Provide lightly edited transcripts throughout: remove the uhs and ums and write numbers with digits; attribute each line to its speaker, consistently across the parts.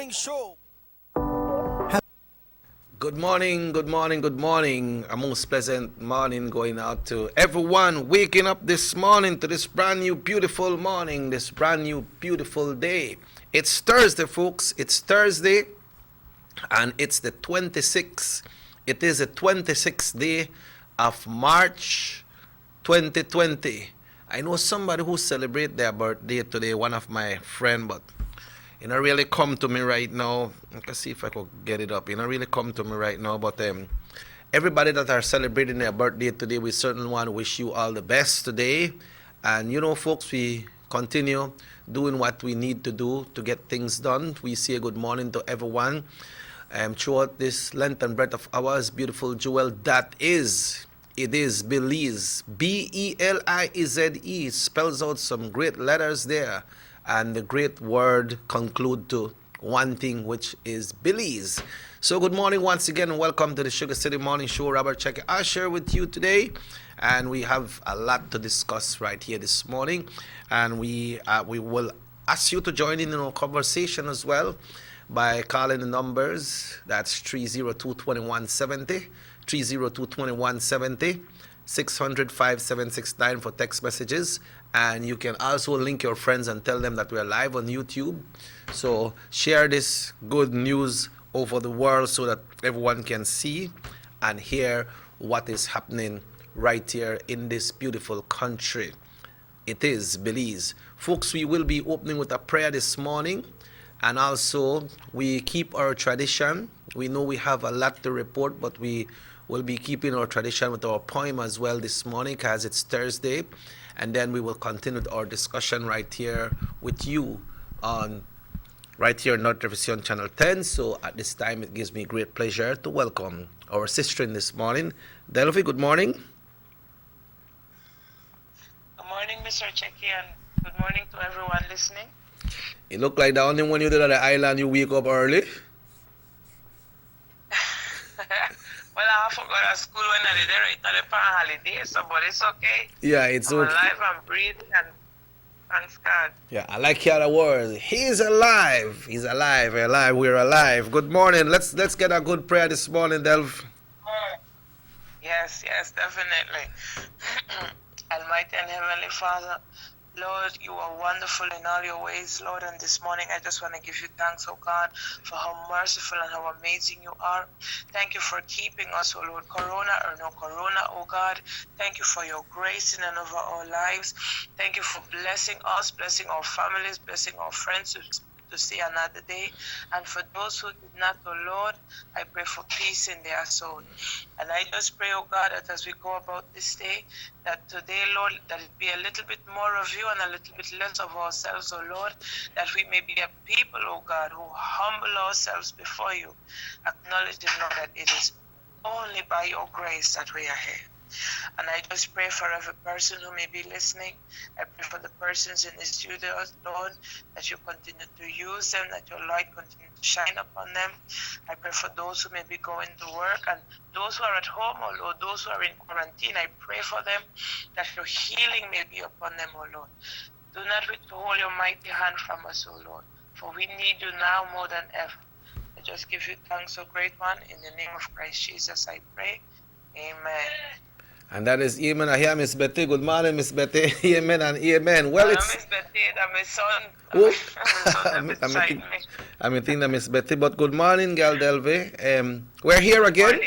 Speaker 1: Morning Show.
Speaker 2: Good morning, good morning, good morning. A most pleasant morning going out to everyone waking up this morning to this brand new beautiful morning, this brand new beautiful day. It's Thursday, folks. It's Thursday and it's the 26th. It is the 26th day of March 2020. I know somebody who celebrate their birthday today, one of my friend, but it don't really come to me right now. I can see if I could get it up. It don't really come to me right now, but everybody that are celebrating their birthday today, we certainly want to wish you all the best today. And you know, folks, we continue doing what we need to do to get things done. We say good morning to everyone. Throughout this Lenten breath of ours, beautiful jewel, it is Belize. Belize spells out some great letters there. And the great word conclude to one thing, which is Belize. So good morning once again and welcome to the Sugar City Morning Show. Robert Checker, I share with you today. And we have a lot to discuss right here this morning. And we will ask you to join in our conversation as well by calling the numbers. That's 302-2170, 302-2170, 600-5769 for text messages. And you can also link your friends and tell them that we are live on YouTube. So share this good news over the world so that everyone can see and hear what is happening right here in this beautiful country. It is Belize. Folks, we will be opening with a prayer this morning. And also, we keep our tradition. We know we have a lot to report, but we will be keeping our tradition with our poem as well this morning because it's Thursday. And then we will continue our discussion right here with you on right here on North Television Channel 10. So at this time, it gives me great pleasure to welcome our sister in this morning. Delphi, good morning.
Speaker 3: Good morning, Mr. Checky, and good morning to everyone listening.
Speaker 2: It looked like the only when you did on the island, you wake up early.
Speaker 3: Well, I forgot at school when I did it on the holiday, so but it's okay.
Speaker 2: Yeah, it's
Speaker 3: I'm
Speaker 2: okay.
Speaker 3: alive, I'm breathing, and thanks God.
Speaker 2: Yeah, I like your other words. He's alive. He's alive. We're alive. We're alive. Good morning. Let's get a good prayer this morning, Delph.
Speaker 3: Yes, definitely. Almighty and Heavenly Father, Lord, you are wonderful in all your ways, Lord, and this morning I just want to give you thanks, oh God, for how merciful and how amazing you are. Thank you for keeping us, oh Lord, corona or no corona, oh God. Thank you for your grace in and over our lives. Thank you for blessing us, blessing our families, blessing our friends to see another day. And for those who did not, oh Lord, I pray for peace in their soul. And I just pray, oh God, that as we go about this day, that today, Lord, that it be a little bit more of you and a little bit less of ourselves, oh Lord, that we may be a people, oh God, who humble ourselves before you, acknowledging, Lord, that it is only by your grace that we are here. And I just pray for every person who may be listening. I pray for the persons in the studio, Lord, that you continue to use them, that your light continue to shine upon them. I pray for those who may be going to work and those who are at home, oh Lord, those who are in quarantine. I pray for them that your healing may be upon them, oh Lord. Do not withhold your mighty hand from us, oh Lord, for we need you now more than ever. I just give you thanks, O great one. In the name of Christ Jesus, I pray. Amen.
Speaker 2: And that is amen. I hear Miss Betty. Good morning, Miss Betty. Amen and amen. Well, it's
Speaker 3: Miss Betty, I'm my son.
Speaker 2: I'm thinking that Miss Betty, but good morning, Gal Delve. We're here again.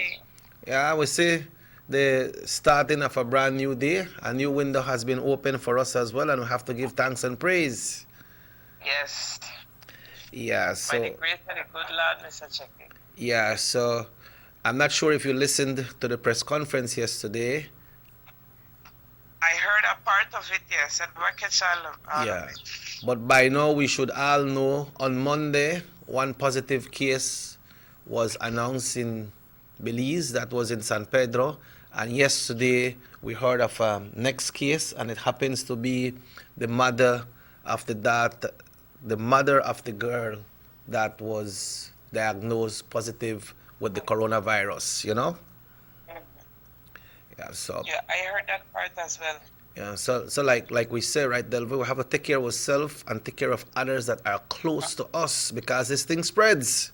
Speaker 2: Yeah, we see the starting of a brand new day. A new window has been opened for us as well, and we have to give thanks and praise.
Speaker 3: Yes.
Speaker 2: Yeah, so.
Speaker 3: By the grace of the good Lord, Mr. Checky.
Speaker 2: Yeah, so I'm not sure if you listened to the press conference yesterday.
Speaker 3: I heard a part of it, yes, and work it all
Speaker 2: yeah.
Speaker 3: of it.
Speaker 2: But by now we should all know on Monday, one positive case was announced in Belize, that was in San Pedro. And yesterday we heard of a next case, and it happens to be the mother of the girl that was diagnosed positive with the coronavirus, you know?
Speaker 3: Mm-hmm.
Speaker 2: Yeah, so.
Speaker 3: Yeah, I heard that part as well.
Speaker 2: Yeah, so like we say, right, Delva, we have to take care of ourselves and take care of others that are close to us because this thing spreads.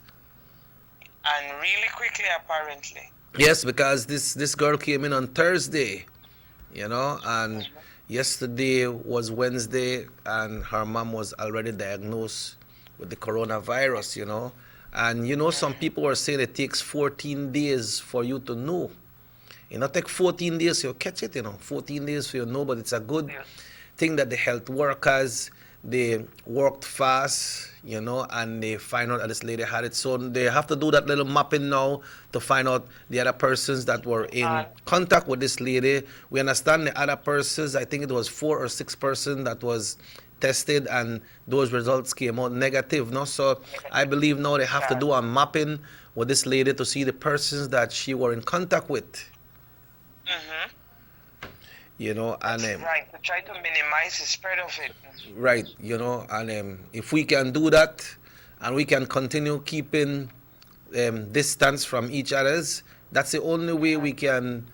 Speaker 3: And really quickly, apparently.
Speaker 2: Yes, because this girl came in on Thursday, and yesterday was Wednesday, and her mom was already diagnosed with the coronavirus. And some people were saying it takes 14 days for you to know. Take 14 days you catch it, 14 days for you know, but it's a good thing that the health workers, they worked fast, and they find out that this lady had it. So they have to do that little mapping now to find out the other persons that were in contact with this lady. We understand the other persons, I think it was 4 or 6 persons that was tested, and those results came out negative. No, so I believe now they have to do a mapping with this lady to see the persons that she were in contact with. And
Speaker 3: right, to try to minimize the spread of it.
Speaker 2: Right, and if we can do that, and we can continue keeping distance from each other's, that's the only way we can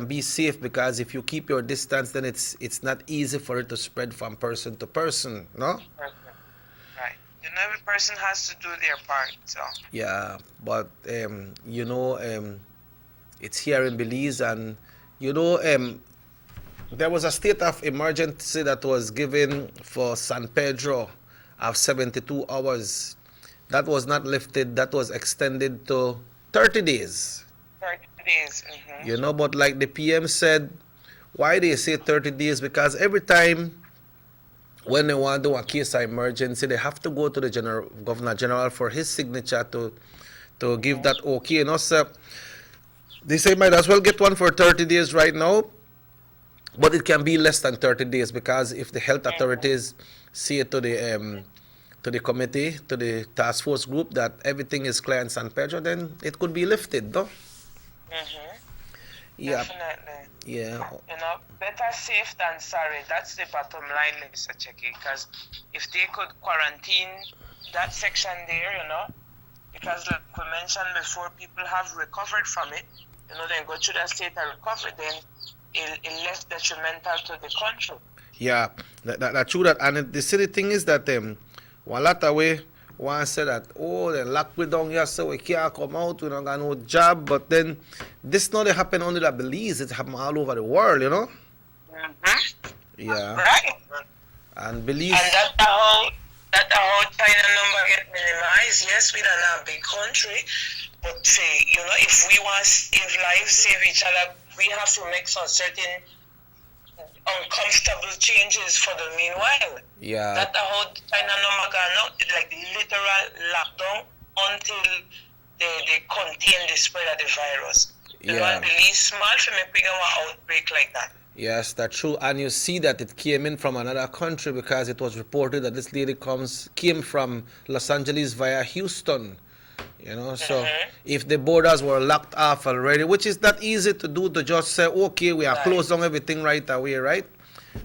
Speaker 2: be safe. Because if you keep your distance, then it's not easy for it to spread from person to person, no?
Speaker 3: Right. Every person has to do their part. So.
Speaker 2: Yeah, but it's here in Belize, and there was a state of emergency that was given for San Pedro of 72 hours. That was not lifted. That was extended to 30 days.
Speaker 3: 30 days.
Speaker 2: But like the PM said, why they say 30 days? Because every time when they want to do a case of emergency, they have to go to the Governor General for his signature to give that okay. So they say might as well get one for 30 days right now. But it can be less than 30 days, because if the health authorities say to the committee, to the task force group, that everything is clear in San Pedro, then it could be lifted, though. Yeah.
Speaker 3: Definitely.
Speaker 2: Yeah.
Speaker 3: Better safe than sorry. That's the bottom line, Mr. Checky. Because if they could quarantine that section there, because like we mentioned before, people have recovered from it, then go through that state of recovery, then it's less detrimental to the country.
Speaker 2: Yeah, that's true. That, and the silly thing is that one lot of way one said that, they lock we down here so we can't come out, we don't got no job. But then this not happen only at Belize, it happen all over the world, Yeah.
Speaker 3: Right.
Speaker 2: And Belize.
Speaker 3: And that's how China number get minimized. Yes, we don't have a big country, but say, if we want to save lives, save each other, we have to make some certain uncomfortable changes for the meanwhile.
Speaker 2: Yeah.
Speaker 3: That's how China number gone out, like literal lockdown until they contain the spread of the virus. You want to be small to make bigger outbreak like that.
Speaker 2: Yes, that's true. And you see that it came in from another country, because it was reported that this lady came from Los Angeles via Houston. So if the borders were locked off already, which is not easy to do, to just say, okay, we are closed on everything right away, right?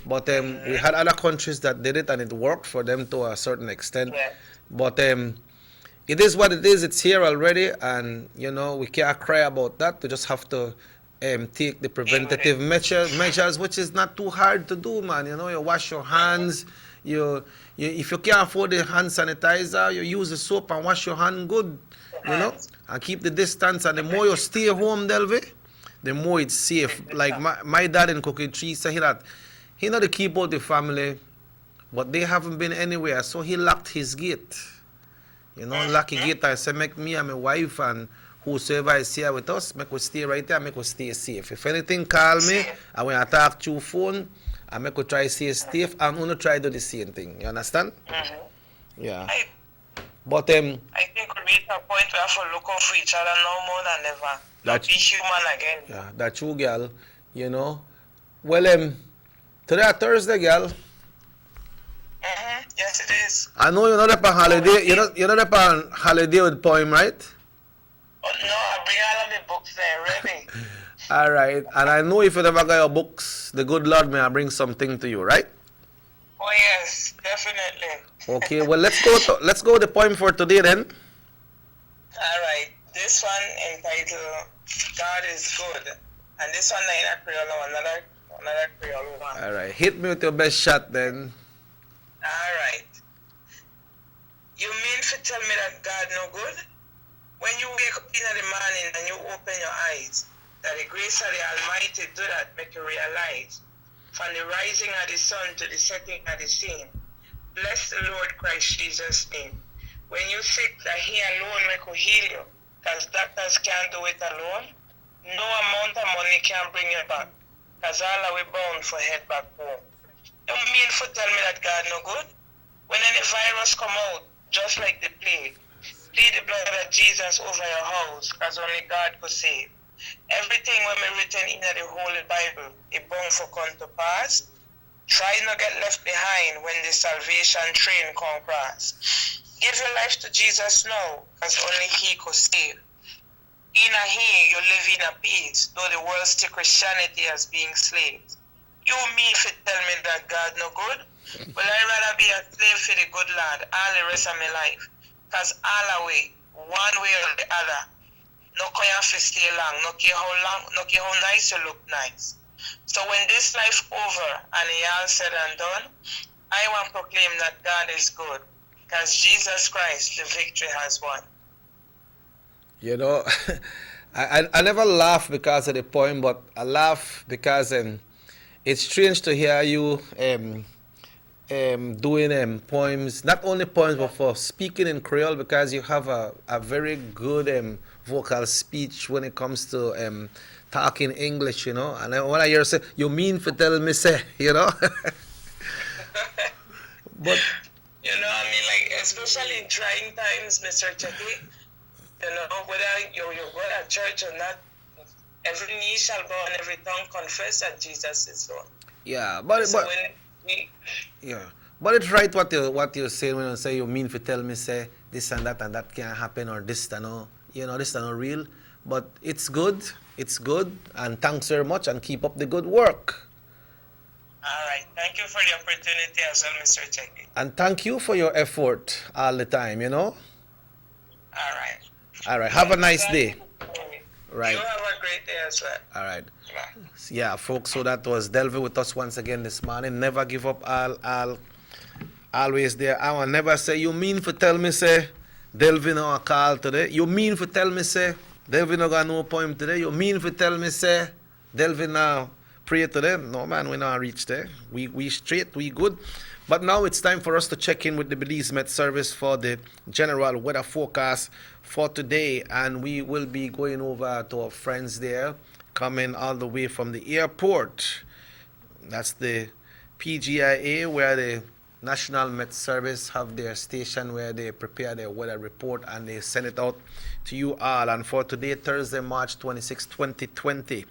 Speaker 2: But we had other countries that did it, and it worked for them to a certain extent.
Speaker 3: Yeah.
Speaker 2: But it is what it is. It's here already, and we can't cry about that. We just have to take the preventative measures, which is not too hard to do, man. You wash your hands. You if you can't afford the hand sanitizer, you use the soap and wash your hand good, and keep the distance. And the more you stay home, Delve, the more it's safe. Like my dad in Cookie Tree said that he not to keep out the family, but they haven't been anywhere, so he locked his gate. Lock the gate. I said, make me and my wife and whosoever is here with us, make us stay right there, make us stay safe. If anything, call me, and when I talk through phone, I make us try to stay safe, and I'm try to do the same thing. You understand? Yeah. But
Speaker 3: I think we reach a point where we have to look out for each other now more than ever. Not be human again.
Speaker 2: Yeah, that's true, girl. Well, today Thursday, girl.
Speaker 3: Yes, it is.
Speaker 2: I know you're not up on holiday. You're not up on holiday with Poem, right?
Speaker 3: Oh, no, I bring all of the books there ready.
Speaker 2: All right. And I know if you never got your books, the good Lord may I bring something to you, right?
Speaker 3: Oh yes, definitely.
Speaker 2: Okay. Well, let's go to the poem for today then.
Speaker 3: All right. This one entitled "God is Good," and this one in Creole, another Creole one.
Speaker 2: All right. Hit me with your best shot then.
Speaker 3: All right. You mean to tell me that God no good? When you wake up in the morning and you open your eyes, that the grace of the Almighty do that make you realize, from the rising of the sun to the setting of the same, bless the Lord Christ Jesus' name. When you sick, that He alone will could heal you, because doctors can't do it alone. No amount of money can bring you back, because all are we bound for head back home. You mean to tell me that God no good? When any virus come out, just like the plague, plead the blood of Jesus over your house, because only God could save. Everything when we written in the Holy Bible, it bound for come to pass. Try not get left behind when the salvation train come across. Give your life to Jesus now, because only He could save. In a He, you live in a peace, though the world see Christianity as being slaves. You me if you tell me that God no good? Well, I'd rather be a slave for the good Lord all the rest of my life. Because all away, one way or the other, no care if you stay long, no care how long, no care how nice you look nice. So when this life over and it all said and done, I want to proclaim that God is good. Because Jesus Christ, the victory has won.
Speaker 2: You know, I never laugh because of the poem, but I laugh because it's strange to hear you doing poems, not only poems, but for speaking in Creole, because you have a very good vocal speech when it comes to talking English, you know. And then when I hear you say, you mean for tell me say, you know. But
Speaker 3: you know, I mean, like, especially in trying times, Mr. Chetty, you know, whether you go to church or not, every knee shall bow and every tongue confess that Jesus is Lord.
Speaker 2: yeah, but it's right what you're saying when you say you mean for tell me say this and that can't happen, or this and no, you know, this is not real. But it's good, and thanks very much, and keep up the good work.
Speaker 3: All right. Thank you for the opportunity as well, Mr. Chetty.
Speaker 2: And thank you for your effort all the time, you know.
Speaker 3: All right.
Speaker 2: Have a nice day. Right.
Speaker 3: You have a great day as well.
Speaker 2: All right.
Speaker 3: Bye.
Speaker 2: Yeah, folks, so that was Delvin with us once again this morning. Never give up, always there. I will never say, you mean for tell me say Delvin on a call today? You mean for tell me say Delvin no got no poem today? You mean for tell me say Delvin now pray today? No man, we not reach there. We straight, we good. But now it's time for us to check in with the Belize Met Service for the general weather forecast for today, and we will be going over to our friends there, coming all the way from the airport. That's the PGIA, where the National Met Service have their station where they prepare their weather report and they send it out to you all. And for today, Thursday, March 26, 2020,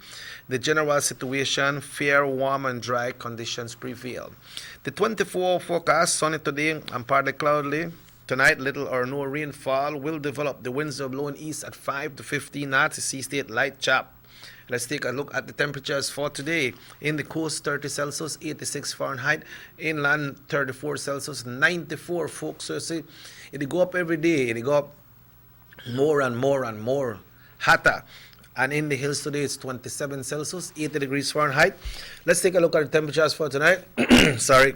Speaker 2: the general situation, fair, warm and dry conditions prevail. The 24-hour forecast, sunny today and partly cloudy. Tonight, little or no rainfall will develop. The winds are blowing east at 5 to 15 knots. The sea state light chop. Let's take a look at the temperatures for today. In the coast, 30 Celsius, 86 Fahrenheit. Inland, 34 Celsius, 94, folks. So see, it'll go up every day. It'll go up more and more and more hotter. And in the hills today, it's 27 Celsius, 80 degrees Fahrenheit. Let's take a look at the temperatures for tonight. Sorry.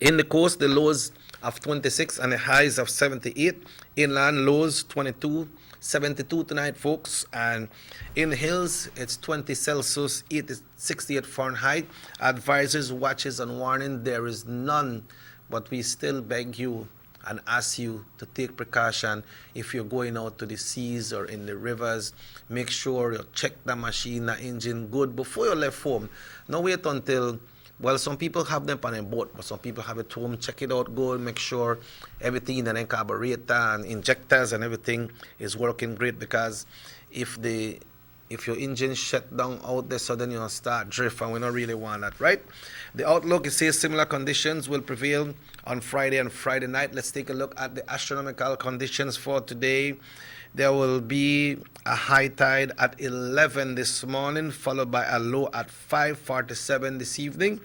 Speaker 2: In the coast, the lows of 26 and the highs of 78. Inland, lows 22, 72 tonight, folks. And in the hills, it's 20 Celsius, 68 Fahrenheit. Advisors, watches, and warning, there is none. But we still beg you and ask you to take precaution if you're going out to the seas or in the rivers. Make sure you check the machine, the engine good before you left home. Don't wait until, well, some people have them on a boat, but some people have it home. Check it out good, make sure everything in the carburetor and injectors and everything is working great, because if your engine shut down out there, so then you'll start drift, and we don't really want that, right? The outlook, it says similar conditions will prevail on Friday and Friday night. Let's take a look at the astronomical conditions for today. There will be a high tide at 11 this morning, followed by a low at 5:47 this evening.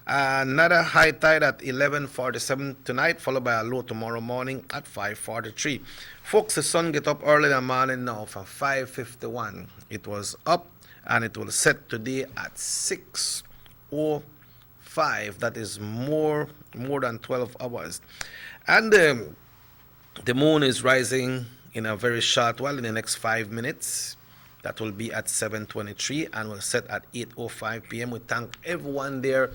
Speaker 2: Another high tide at 11:47 tonight, followed by a low tomorrow morning at 5:43. Folks, the sun get up early in the morning now from 5:51. It was up and it will set today at 6:05. That is more than 12 hours. And the moon is rising in a very short while, in the next 5 minutes. That will be at 7:23 and will set at 8:05 p.m. We thank everyone there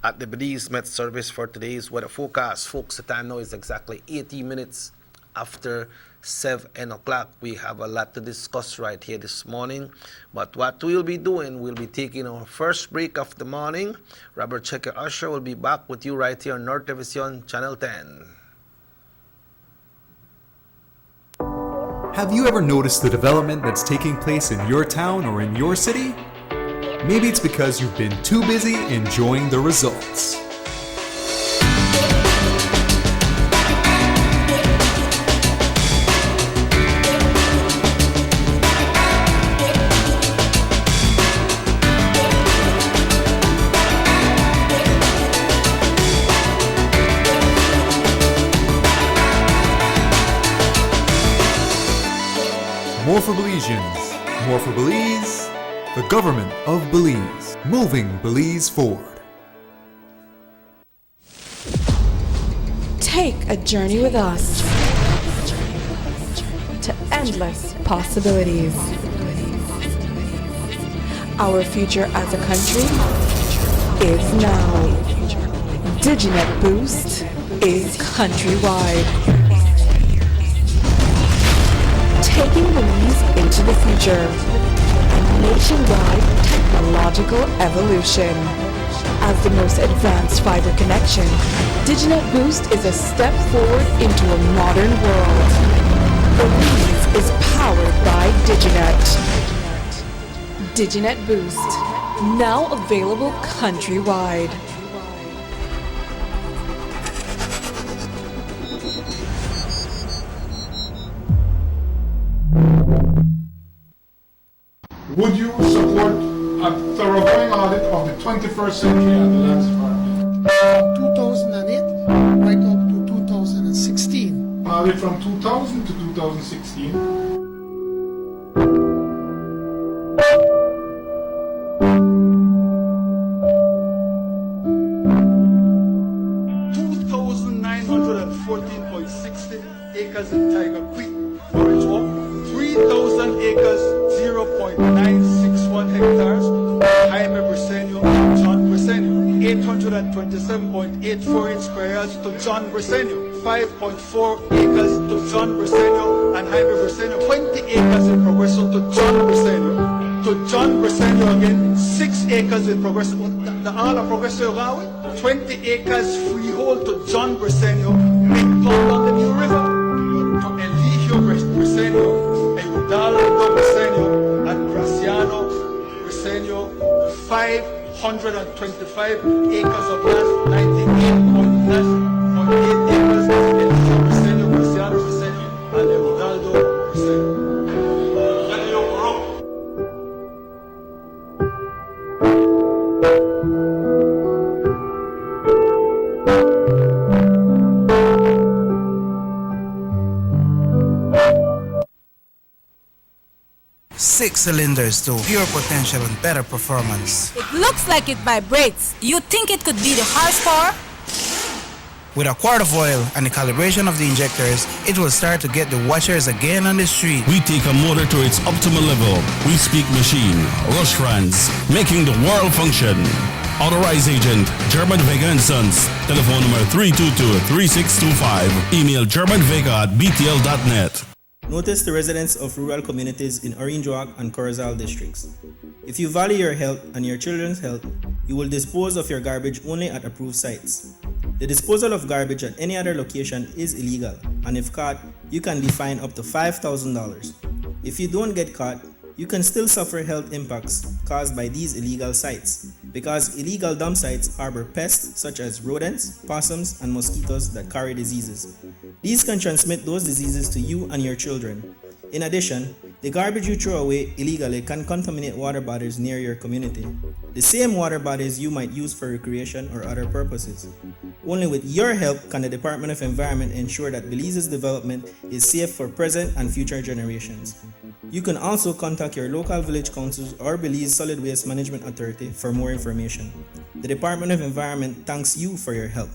Speaker 2: at the Belize Met Service for today's weather forecast. Folks, the time now is exactly 80 minutes after 7 o'clock. We have a lot to discuss right here this morning, but what we'll be doing, we'll be taking our first break of the morning. Robert Checker Usher will be back with you right here on North Television Channel 10.
Speaker 1: Have you ever noticed the development that's taking place in your town or in your city? Maybe it's because you've been too busy enjoying the results. More for Belizeans, more for Belize, the government of Belize, moving Belize forward.
Speaker 4: Take a journey with us to endless possibilities. Our future as a country is now. DigiNet Boost is countrywide. Taking Belize into the future. A nationwide technological evolution. As the most advanced fiber connection, DigiNet Boost is a step forward into a modern world. Belize is powered by DigiNet. DigiNet Boost, now available countrywide.
Speaker 5: Would you support a thoroughgoing audit of the 21st century at the Lands Department?
Speaker 6: From 2008 right up to 2016.
Speaker 5: Audit from 2000 to 2016.
Speaker 7: acres in Tiger Creek, Forage Walk, 3,000 acres, 0.961 hectares, Jaime Briceño, John Briceño, 827.84 square yards to John Briceño, 5.4 acres to John Briceño and Jaime Briceño, 20 acres in Progreso to John Briceño, to John Briceño again, 6 acres in Progreso, the all of Progreso Gawe, 20 acres freehold to John Briceño, mid-pound on the New River, to Eligio Briceño, Eudaldo Briceño, and Graciano Briceño, 525 acres of land, 98.8 acres, Eligio Briceño, Graciano Briceño, and Eudaldo Briceño.
Speaker 8: Six cylinders to pure potential and better performance.
Speaker 9: It looks like it vibrates. You think it could be the horsepower?
Speaker 8: With a quart of oil and the calibration of the injectors, it will start to get the watchers again on the street.
Speaker 10: We take a motor to its optimal level. We speak machine, Rush Franz, making the world function. Authorized agent, German Vega & Sons. Telephone number 322-3625. Email germanvega@btl.net.
Speaker 11: Notice the residents of rural communities in Orange Walk and Corozal districts. If you value your health and your children's health, you will dispose of your garbage only at approved sites. The disposal of garbage at any other location is illegal, and if caught, you can be fined up to $5,000. If you don't get caught, you can still suffer health impacts caused by these illegal sites, because illegal dump sites harbor pests such as rodents, possums, and mosquitoes that carry diseases. These can transmit those diseases to you and your children. In addition, the garbage you throw away illegally can contaminate water bodies near your community, the same water bodies you might use for recreation or other purposes. Only with your help can the Department of Environment ensure that Belize's development is safe for present and future generations. You can also contact your local village councils or Belize Solid Waste Management Authority for more information. The Department of Environment thanks you for your help.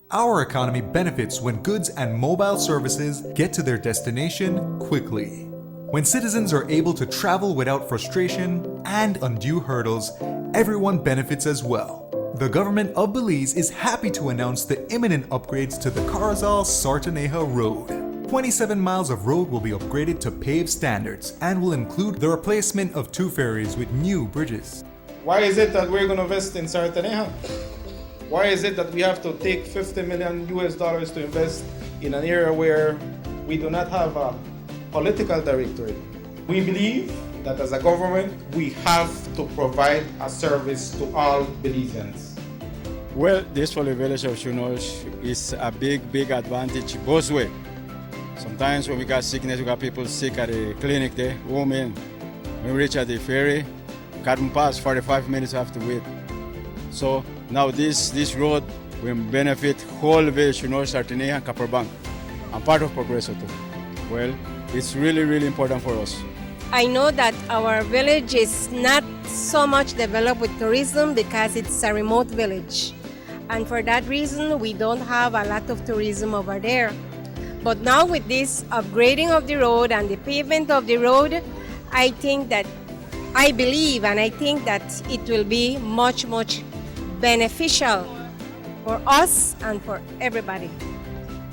Speaker 1: Our economy benefits when goods and mobile services get to their destination quickly. When citizens are able to travel without frustration and undue hurdles, everyone benefits as well. The government of Belize is happy to announce the imminent upgrades to the Corozal-Sartaneja Road. 27 miles of road will be upgraded to paved standards and will include the replacement of 2 ferries with new bridges.
Speaker 5: Why is it that we're going to invest in Sartaneja? Why is it that we have to take $50 million to invest in an area where we do not have a political directorate? We believe that as a government, we have to provide a service to all Belizeans.
Speaker 12: Well, this for the village of Chunos is a big advantage both ways. Sometimes when we got sickness, we got people sick at the clinic there, women. When we reach at the ferry, can't pass, 45 minutes have to wait. So now this road will benefit whole village, Chunos, Sartaneja, and Copperbank, and part of Progreso too. Well, it's really important for us.
Speaker 13: I know that our village is not so much developed with tourism because it's a remote village. And for that reason, we don't have a lot of tourism over there. But now with this upgrading of the road and the pavement of the road, I think that, I believe and I think that it will be much beneficial for us and for everybody.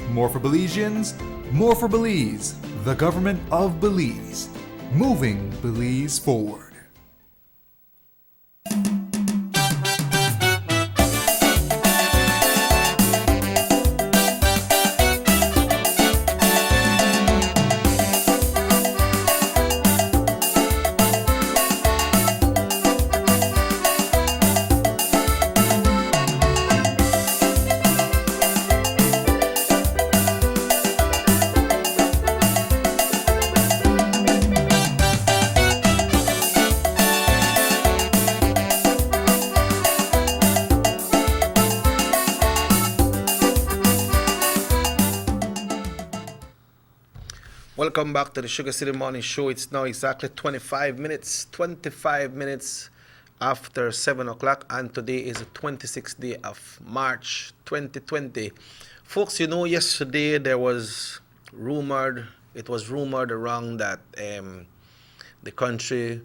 Speaker 1: More for Belizeans, more for Belize, the government of Belize. Moving Belize forward.
Speaker 2: Welcome back to the Sugar City Morning Show. It's now exactly 25 minutes after 7 o'clock, and today is the 26th day of March 2020. Folks, you know, yesterday it was rumored around that the country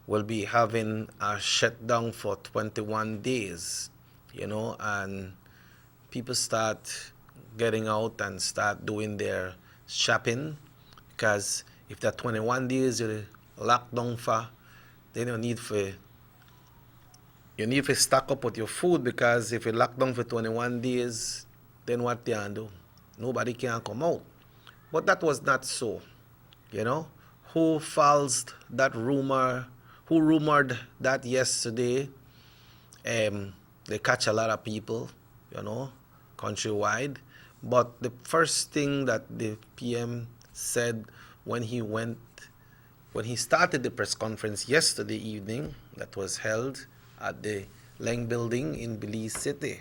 Speaker 2: will be having a shutdown for 21 days, you know, and people start getting out and start doing their shopping. Because if that 21 days you're locked down for, then you need to stock up with your food, because if you're locked down for 21 days, then what they can do? Nobody can come out. But that was not so, you know. Who falsed that rumor? Who rumored that yesterday? They catch a lot of people, you know, countrywide. But the first thing that the PM said when he started the press conference yesterday evening that was held at the Leng Building in Belize City,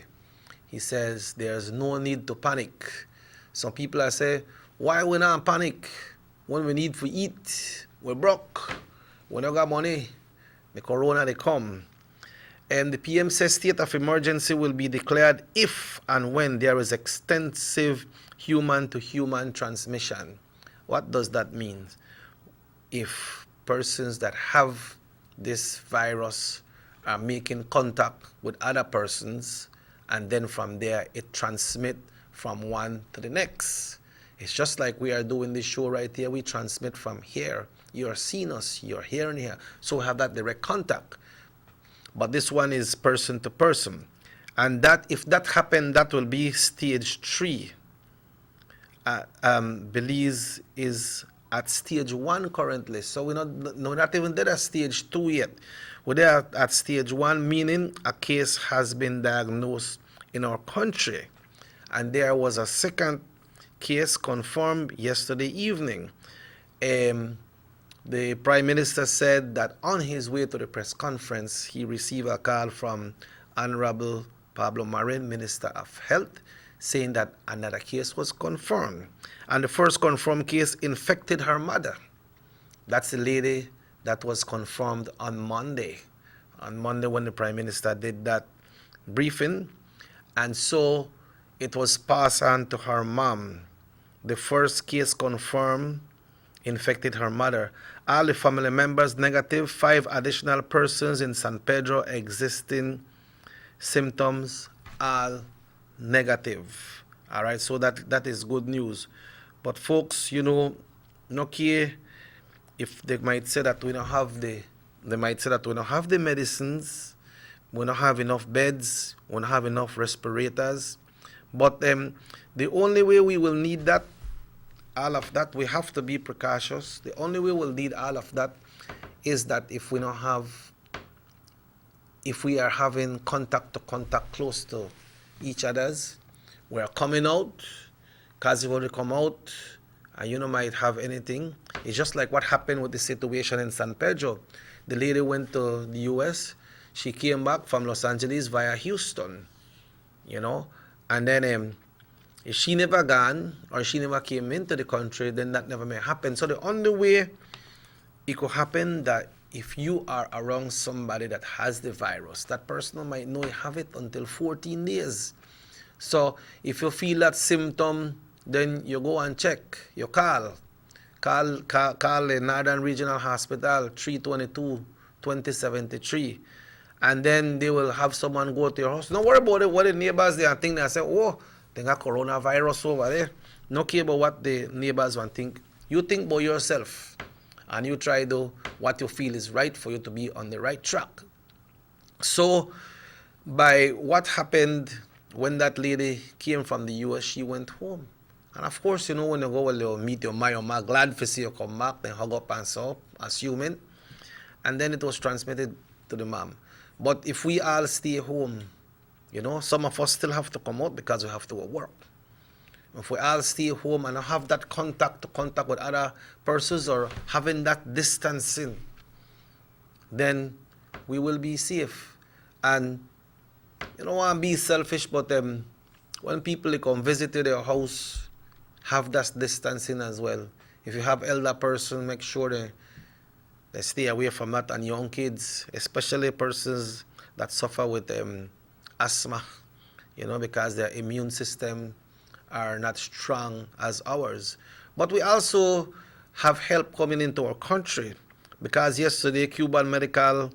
Speaker 2: he says there's no need to panic. Some people are saying, why we not panic when we need to eat? We're broke. We don't got money. The corona they come. And the PM says state of emergency will be declared if and when there is extensive human-to-human transmission. What does that mean? If persons that have this virus are making contact with other persons, and then from there it transmits from one to the next. It's just like we are doing this show right here. We transmit from here. You're seeing us, you're hearing here. So we have that direct contact. But this one is person to person. And that, if that happened, that will be stage 3. Belize is at stage 1 currently, so we're not even there at stage 2 yet. We're there at stage 1, meaning a case has been diagnosed in our country, and there was a second case confirmed yesterday evening. The the Prime Minister said that on his way to the press conference, he received a call from Honorable Pablo Marin, Minister of Health, saying that another case was confirmed. And the first confirmed case infected her mother. That's the lady that was confirmed on Monday. On Monday when the Prime Minister did that briefing. And so it was passed on to her mom. The first case confirmed infected her mother. All the family members negative. 5 additional persons in San Pedro existing symptoms all negative. All right, so that is good news. But folks, you know, no care if they might say that we don't have the medicines, we don't have enough beds, we don't have enough respirators. But the only way we will need that, all of that, we have to be precautious. The only way we'll need all of that is that if we are having contact to contact close to each other's, we are coming out, because if we come out and you know might have anything, it's just like what happened with the situation in San Pedro. The lady went to the US, she came back from Los Angeles via Houston, you know, and then if she never gone or she never came into the country, then that never may happen. So the only way it could happen that if you are around somebody that has the virus, that person might know you have it until 14 days. So if you feel that symptom, then you go and check. You call the Northern Regional Hospital, 322-2073. And then they will have someone go to your house. Don't worry about it, what the neighbors they think. They say, oh, they got coronavirus over there. No care about what the neighbors want think. You think about yourself. And you try to do what you feel is right for you to be on the right track. So, by what happened when that lady came from the US, she went home. And of course, you know, when you go, well, you meet your ma, glad to see you come back, then hug up and so, assuming. And then it was transmitted to the mom. But if we all stay home, you know, some of us still have to come out because we have to work. If we all stay home and have that contact with other persons or having that distancing, then we will be safe. And you don't want to be selfish, but when people come visit to their house, have that distancing as well. If you have elder person, make sure they stay away from that. And young kids, especially persons that suffer with asthma, you know, because their immune system are not strong as ours. But we also have help coming into our country, because yesterday Cuban medical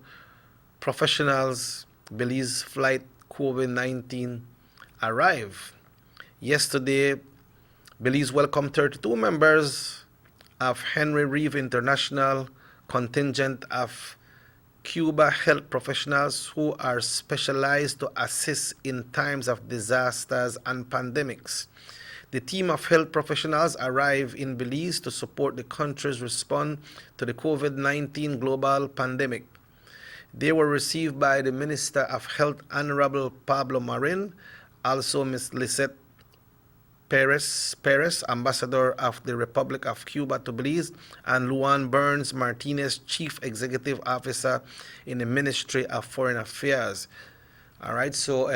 Speaker 2: professionals, Belize flight COVID-19 arrived. Yesterday, Belize welcomed 32 members of Henry Reeve International contingent of Cuba health professionals who are specialized to assist in times of disasters and pandemics. The team of health professionals arrived in Belize to support the country's response to the COVID-19 global pandemic. They were received by the Minister of Health, Honorable Pablo Marin, also Ms. Lisette Perez, Ambassador of the Republic of Cuba to Belize, and Luan Burns Martinez, Chief Executive Officer in the Ministry of Foreign Affairs. All right, so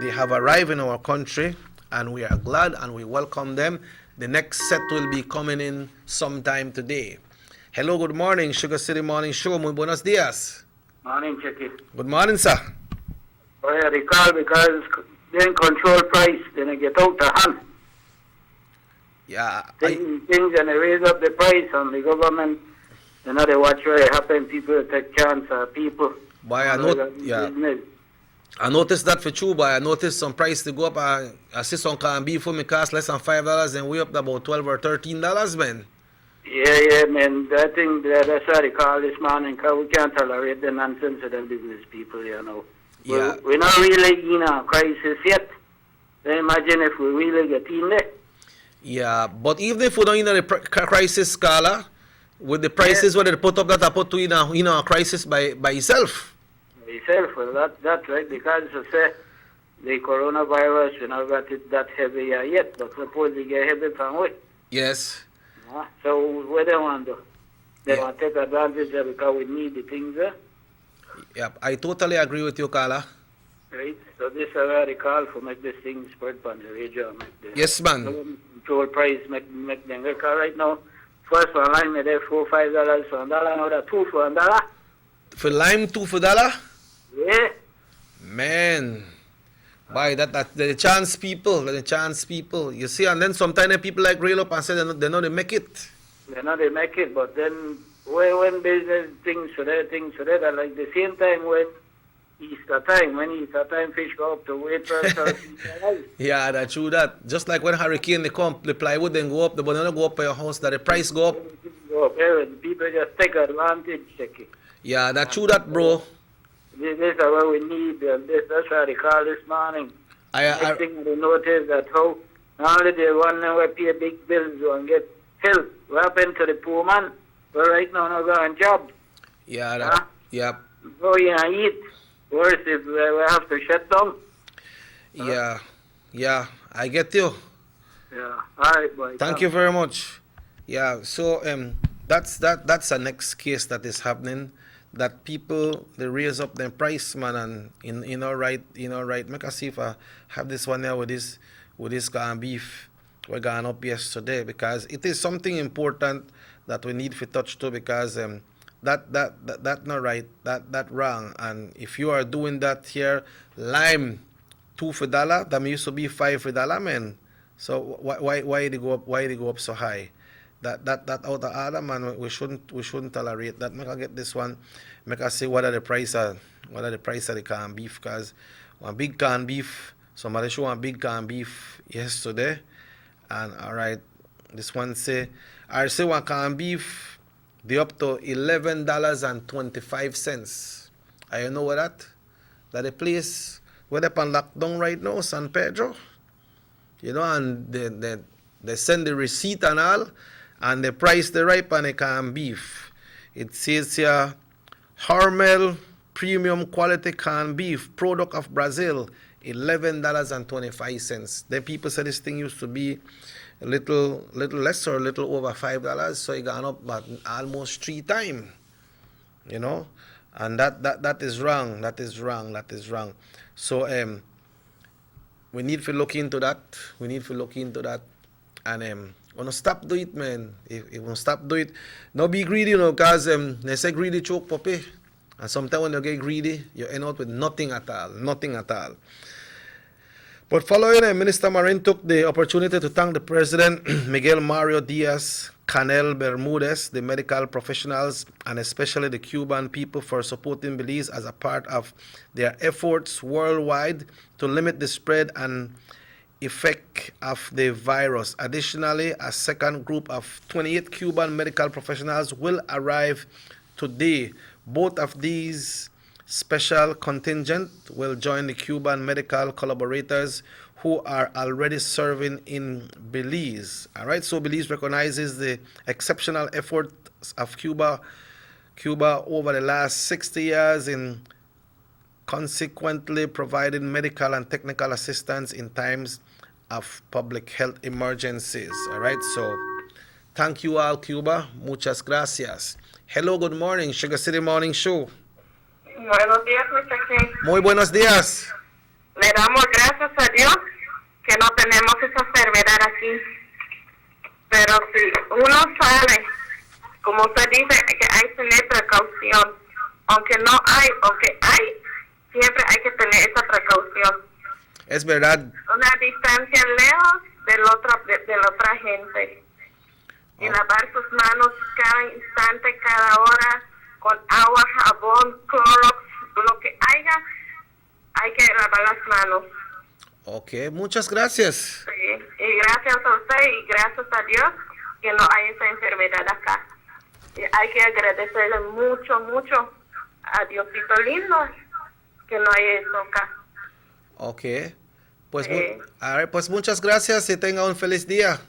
Speaker 2: they have arrived in our country, and we are glad and we welcome them. The next set will be coming in sometime today. Hello, good morning, Sugar City Morning Show. Muy buenos días.
Speaker 14: Morning, Chicky.
Speaker 2: Good morning, sir.
Speaker 14: Oh, yeah, they call because they didn't control price, then they get out of hand.
Speaker 2: Yeah.
Speaker 14: Things and they raise up the price on the government. You know, they watch what happen. People take chance of people.
Speaker 2: Boy, I noticed that for Cuba. I noticed some price to go up. I see some can beef for me cost less than $5, and we up to about $12 or $13, man.
Speaker 14: Yeah, man. I think that's why they call this morning, because we can't tolerate the nonsense of them business people, you know.
Speaker 2: Yeah.
Speaker 14: We're not really in a crisis yet. Then imagine if we really get in there.
Speaker 2: Yeah, but even if we don't in a crisis scala, with the prices where they put up, that I put to in a crisis by itself.
Speaker 14: By itself, well, that's right, because I say the coronavirus, you know, got it that heavy yet, but suppose we get heavy from it.
Speaker 2: Yes.
Speaker 14: So what do they want to do? They want to take advantage of it because we need the things there.
Speaker 2: Yep, I totally agree with you, Carla.
Speaker 14: Right? So this is where they call for make this thing spread on the radio. Make the
Speaker 2: Yes, man.
Speaker 14: control price, make them get call right now. First one line, they're $4, $5 for $1, now they're $2 for $1.
Speaker 2: For lime, $2 for $1?
Speaker 14: Yeah.
Speaker 2: Man. Why, that the chance people, you see, and then sometimes people like rail up and say they know they make it.
Speaker 14: They know they make it, but then when business things for that, and like the same time when Easter time, fish go up to wait for
Speaker 2: Yeah, that's true that. Just like when hurricane they come, the plywood then go up, the banana go up by your house, that the price go up.
Speaker 14: Go up here, and people just take advantage, check it.
Speaker 2: Yeah, that's true that, bro.
Speaker 14: This is what we need, and that's why they call this morning. Next thing they notice that how not only they want to pay big bills and get help. What happened to the poor man? Well, right now, no going job.
Speaker 2: Yeah, that, yep.
Speaker 14: Go here and eat. Worse if we have to shut down.
Speaker 2: Yeah, I get you.
Speaker 14: Yeah, all right, boy.
Speaker 2: Thank you very much. Yeah, so that's the next case that is happening. That people they raise up their price, man, and in all right. Make us see if I have this one here with this corned beef. We're going up yesterday because it is something important that we need to touch to because that not right, that wrong. And if you are doing that here, lime $2 for $1, that used to be $5 for $1, man. So why they go up? Why they go up so high? That out of order, man. We shouldn't tolerate that. Make I get this one. Make I say what are the price of the corned beef? Because one big corned beef. Somebody show one big corned beef yesterday, and all right, this one say I say one corned beef they up to $11.25. You know what that? That the place where they on lockdown right now, San Pedro. You know, and they send the receipt and all. And the price they write on the corned beef. It says here, Hormel Premium Quality Corned Beef, product of Brazil, $11.25. Then people say this thing used to be a little less or a little over $5, so it gone up but almost 3 times. You know, and that is wrong. That is wrong. So we need to look into that. And wanna stop do it, man. If you wanna stop do it, no be greedy, you know, cause they say greedy choke puppy. And sometimes when you get greedy, you end up with nothing at all. But following Minister Marin took the opportunity to thank the President, Miguel Mario Diaz-Canel Bermudez, the medical professionals, and especially the Cuban people for supporting Belize as a part of their efforts worldwide to limit the spread and effect of the virus. Additionally, a second group of 28 Cuban medical professionals will arrive today. Both of these special contingent will join the Cuban medical collaborators who are already serving in Belize. All right, so Belize recognizes the exceptional efforts of Cuba over the last 60 years in consequently providing medical and technical assistance in times of public health emergencies. All right, so thank you all, Cuba. Muchas gracias. Hello, good morning, Sugar City Morning Show.
Speaker 15: Buenos días, Mr. King.
Speaker 2: Muy buenos días.
Speaker 15: Le damos gracias a Dios que no tenemos esa enfermedad aquí. Pero si uno sabe, como usted dice, que hay que tener precaución. Aunque hay, siempre hay que tener esa precaución.
Speaker 2: Es verdad.
Speaker 15: Una distancia lejos de la otra gente. Y lavar sus manos cada instante, cada hora, con agua, jabón, Clorox, lo que haya, hay que lavar las manos.
Speaker 2: Ok, muchas gracias.
Speaker 15: Sí, y gracias a usted y gracias a Dios que no hay esa enfermedad acá. Y hay que agradecerle mucho, mucho a Diosito lindo que no hay eso acá.
Speaker 2: Ok, pues, pues muchas gracias y tenga un feliz día.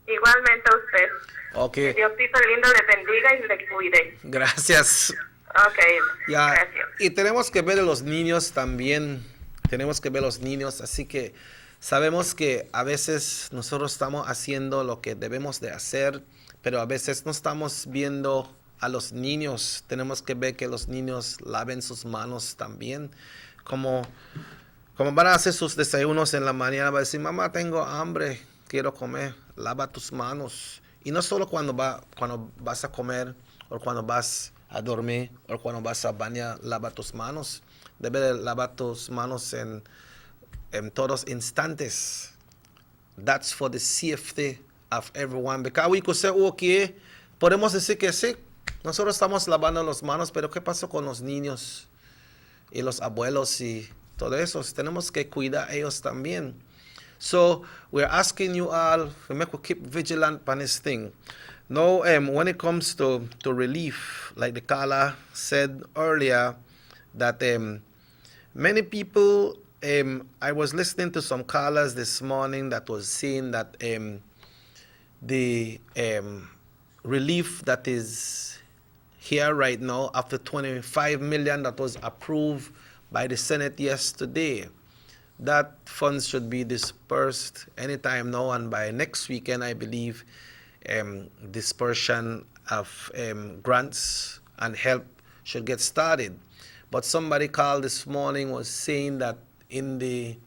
Speaker 15: Igualmente a usted.
Speaker 2: Ok.
Speaker 15: Que Diosito lindo le bendiga y le cuide.
Speaker 2: Gracias.
Speaker 15: Ok,
Speaker 2: ya.
Speaker 15: Gracias.
Speaker 2: Y tenemos que ver a los niños también. Tenemos que ver a los niños. Así que sabemos que a veces nosotros estamos haciendo lo que debemos de hacer, pero a veces no estamos viendo a los niños. Tenemos que ver que los niños laven sus manos también. Como van a hacer sus desayunos en la mañana, va a decir, mamá, tengo hambre, quiero comer. Lava tus manos. Y no solo cuando vas a comer, o cuando vas a dormir, o cuando vas a bañar, lava tus manos. Debes de lavar tus manos en todos instantes. That's for the safety of everyone. Because we could say, okay, podemos decir que sí, nosotros estamos lavando las manos, pero ¿qué pasó con los niños y los abuelos y todo eso? Tenemos que cuidar a ellos también. So we're asking you all to keep vigilant on this thing. Now, when it comes to relief, like the caller said earlier, that many people, I was listening to some callers this morning that was saying that the relief that is here right now after $25 million that was approved by the Senate yesterday, that funds should be dispersed anytime now, and by next weekend, I believe, dispersion of grants and help should get started. But somebody called this morning was saying that in the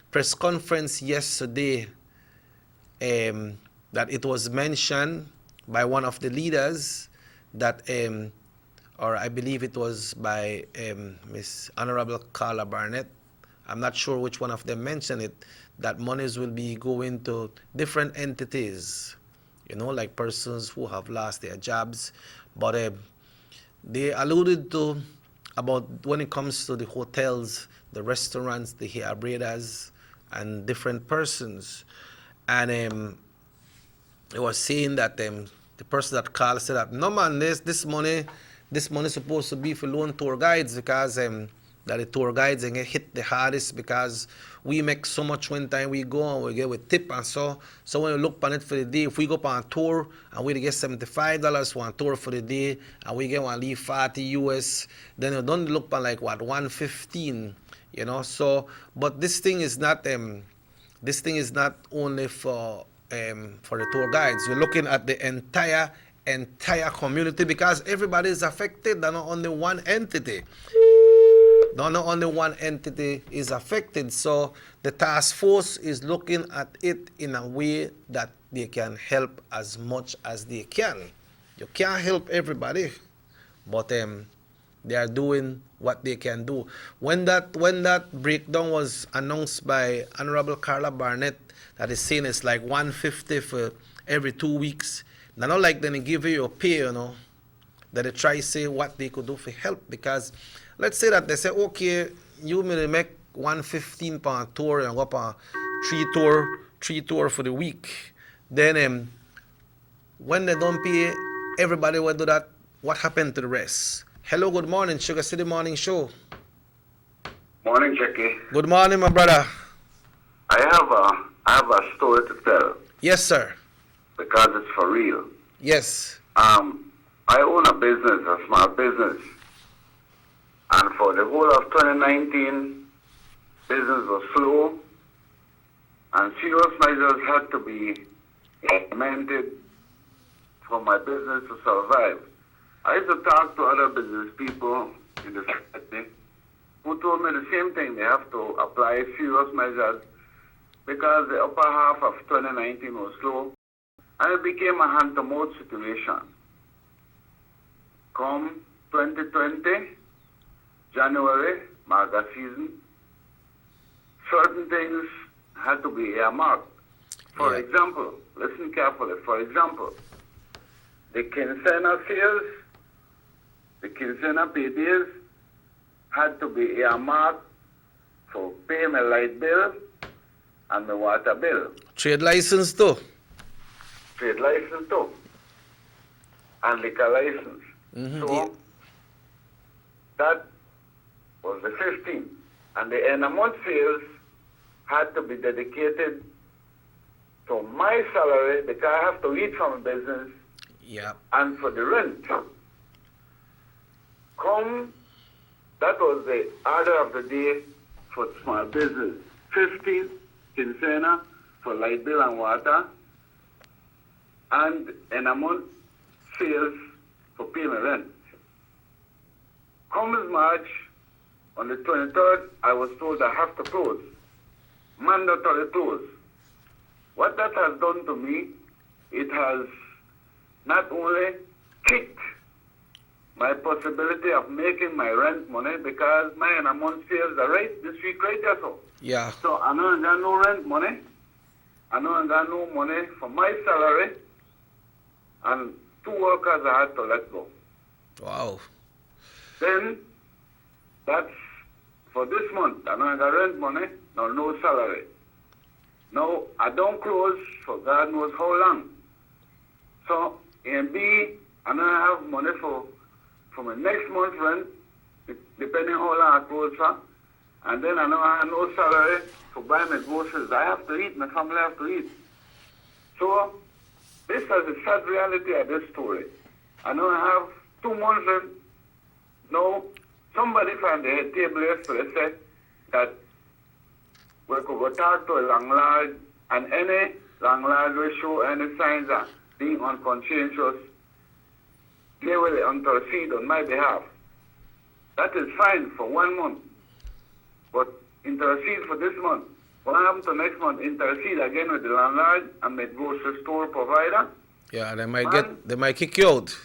Speaker 2: press conference yesterday, that it was mentioned by one of the leaders that, or I believe it was by Miss Honorable Carla Barnett, I'm not sure which one of them mentioned it, that monies will be going to different entities, like persons who have lost their jobs. But they alluded to about when it comes to the hotels, the restaurants, the hairbraiders, and different persons. And they were saying that the person that called said that, no man, this money is supposed to be for loan tour guides, because that the tour guides and get hit the hardest, because we make so much when time we go and we get with tip and so when you look on it for the day, if we go on a tour and we get $75 for a tour for the day and we get one leave 40 US, then you don't look on like what, 115, so but this thing is not only for the tour guides. We're looking at the entire community, because everybody is affected, not only one entity. Not only one entity is affected. So the task force is looking at it in a way that they can help as much as they can. You can't help everybody, but they are doing what they can do. When that breakdown was announced by Honorable Carla Barnett, that is saying it's like $150 for every 2 weeks. Now, not like they give you your pay, that they try to say what they could do for help. Because let's say that they say, okay, you may make $115 per tour and go up a three tour for the week. Then when they don't pay, everybody will do that. What happened to the rest? Hello, good morning, Sugar City Morning Show.
Speaker 16: Morning, Jackie.
Speaker 2: Good morning, my brother.
Speaker 16: I have a story to tell.
Speaker 2: Yes, sir.
Speaker 16: Because it's for real.
Speaker 2: Yes.
Speaker 16: I own a business, a small business. And for the whole of 2019, business was slow, and serious measures had to be implemented for my business to survive. I used to talk to other business people in the society who told me the same thing. They have to apply serious measures because the upper half of 2019 was slow, and it became a hand-to-mouth situation. Come 2020, January, MAGA season, certain things had to be earmarked. For example, listen carefully, for example, the Quincenna sales, the Quincenna paydays had to be earmarked for pay my light bill and my water bill.
Speaker 2: Trade license too.
Speaker 16: Trade license too. And liquor license. So that was the 15th. And the end of month sales had to be dedicated to my salary because I have to eat from a business and for the rent. That was the order of the day for small business. 15th, Quincenna for light bill and water, and in a month sales for paying my rent. Come March, on the 23rd, I was told I have to close. Mandatory close. What that has done to me, it has not only kicked my possibility of making my rent money because my amount sales the rate this week right there so.
Speaker 2: Yeah.
Speaker 16: So I don't got no rent money. I don't got no money for my salary. And 2 workers I had to let go.
Speaker 2: Wow.
Speaker 16: Then that's for this month. I don't got rent money, no salary. Now I don't close for God knows how long. So in B, I don't have money for my next month's rent, depending how long I close for. And then I don't have no salary to buy my groceries. I have to eat, my family have to eat. So this is the sad reality of this story. I don't have 2 months rent. Now, somebody from the head table yesterday said that we could go talk to a landlord, and any landlord will show any signs of being unconscientious, they will intercede on my behalf. That is fine for 1 month. But intercede for this month. What happens to next month? Intercede again with the landlord and the grocery store provider.
Speaker 2: Yeah, they might kick you out.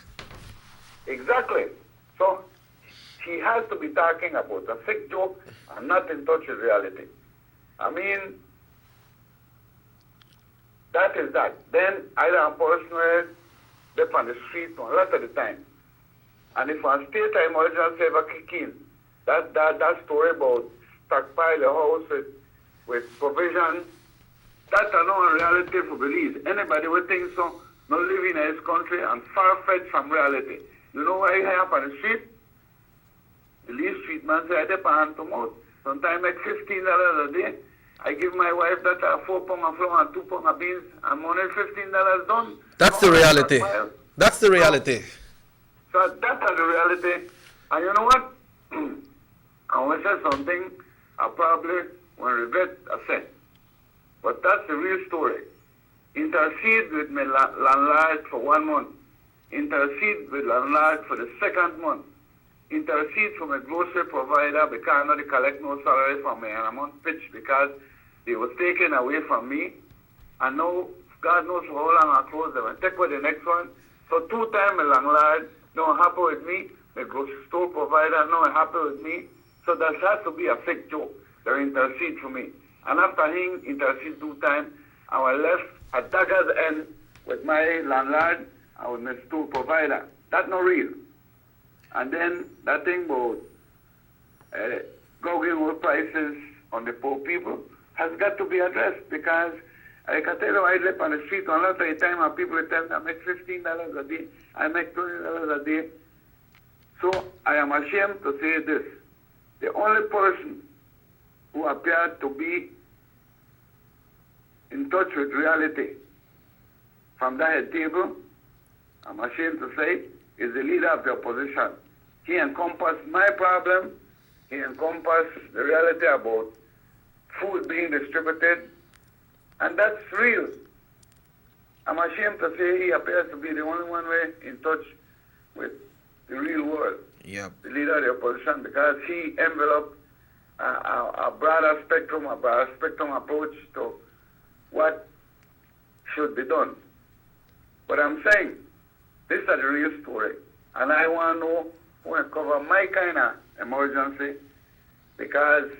Speaker 16: Exactly. So he has to be talking about a sick joke and not in touch with reality. I mean, that is that. Then I am personally live on the street a lot of the time. And if a state emergency ever kick in, that story about stockpile the house with provision, that's not a reality for Belize. Anybody would think so, not living in this country and far-fetched from reality. You know what I have on the street? The least street man say I depend hand to mouth. Sometimes I make $15 a day. I give my wife that 4 pounds of flour and 2 pounds of beans and money $15 done.
Speaker 2: That's the reality. That's the reality.
Speaker 16: So that's the reality. And you know what? I want to say something I probably will regret I said. But that's the real story. Intercede with my landlord for 1 month. Intercede with landlord for the 2nd month. Intercede for my grocery provider because I know they collect no salary from me and I'm on pitch because they was taken away from me. And now, God knows for how long I close them. And take away the next one. So 2 times my landlord not happy with me. My grocery store provider not happy with me. So that has to be a fake joke. They intercede for me. And after him intercede 2 times, I was left at dagger's end with my landlord and with my store provider. That's not real. And then that thing about gouging up prices on the poor people has got to be addressed because I can tell you I live on the street a lot of the time and people tell me I make $15 a day, I make $20 a day. So I am ashamed to say this. The only person who appeared to be in touch with reality from that table, I'm ashamed to say, is the leader of the opposition. He encompassed my problem. He encompassed the reality about food being distributed. And that's real. I'm ashamed to say he appears to be the only one way in touch with the real world.
Speaker 2: Yep.
Speaker 16: The leader of the opposition, because he enveloped a broader spectrum approach to what should be done. But I'm saying, this is the real story. And I want to know who will cover my kind of emergency because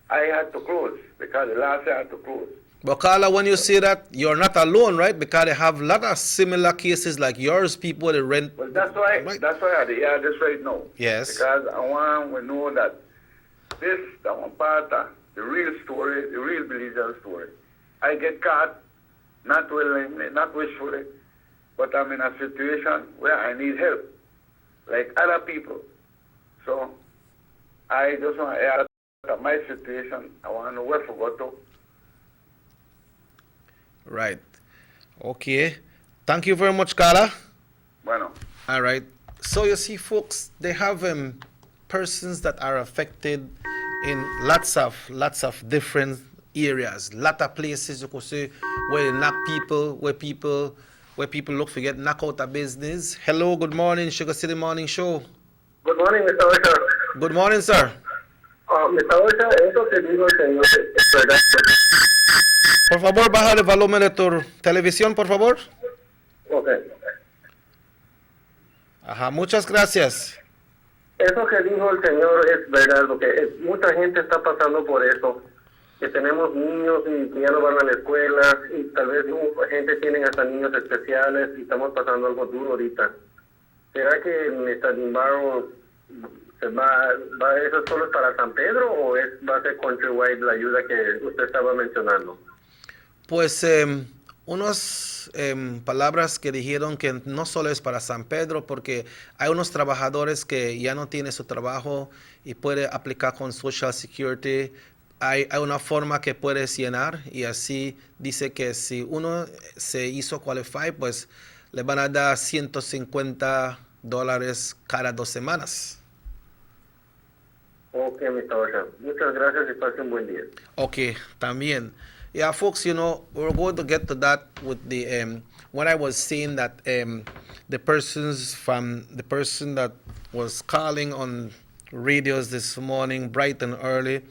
Speaker 16: I had to close, because the last year I had to close.
Speaker 2: But Carla, when you say that, you're not alone, right? Because they have a lot of similar cases like yours, people that rent.
Speaker 16: Well, that's why I hear this right now.
Speaker 2: Yes.
Speaker 16: Because I want to know that this, that one part of the real story, the real Belizean story. I get caught, not willingly, not wishfully, but I'm in a situation where I need help, like other people. So I just want to add that my situation, I want to know where to go to.
Speaker 2: Right. Okay. Thank you very much, Carla.
Speaker 16: Bueno.
Speaker 2: All right. So you see, folks, they have persons that are affected in lots of different areas, lot of places you could say where they knock people, where people where people look for get knocked out of business. Hello, good morning, Sugar City Morning Show.
Speaker 17: Good morning, Mr. Osha.
Speaker 2: Good morning, sir.
Speaker 17: Mr. Osha, eso que digo el señor es verdad.
Speaker 2: Por favor, baja el volumen de tu televisión, por favor.
Speaker 17: Ok.
Speaker 2: Ajá, muchas gracias.
Speaker 17: Eso que dijo el señor es verdad, porque mucha gente está pasando por eso. Que tenemos niños y que ya no van a la escuela y tal vez gente tiene hasta niños especiales y estamos pasando algo duro ahorita. ¿Será que Mr. Dimbaro va eso solo para San Pedro o va a ser countrywide la ayuda que usted estaba mencionando?
Speaker 2: Pues unas palabras que dijeron que no solo es para San Pedro, porque hay unos trabajadores que ya no tienen su trabajo y puede aplicar con Social Security. Hay una forma que puedes llenar y así dice que si uno se hizo qualify, pues le van a dar $150 cada 2 semanas.
Speaker 17: Ok, Mr. Osha. Muchas gracias y pase un buen día.
Speaker 2: Okay, también. Yeah, folks, you know, we're going to get to that with the when I was saying that the person that was calling on radios this morning, bright and early,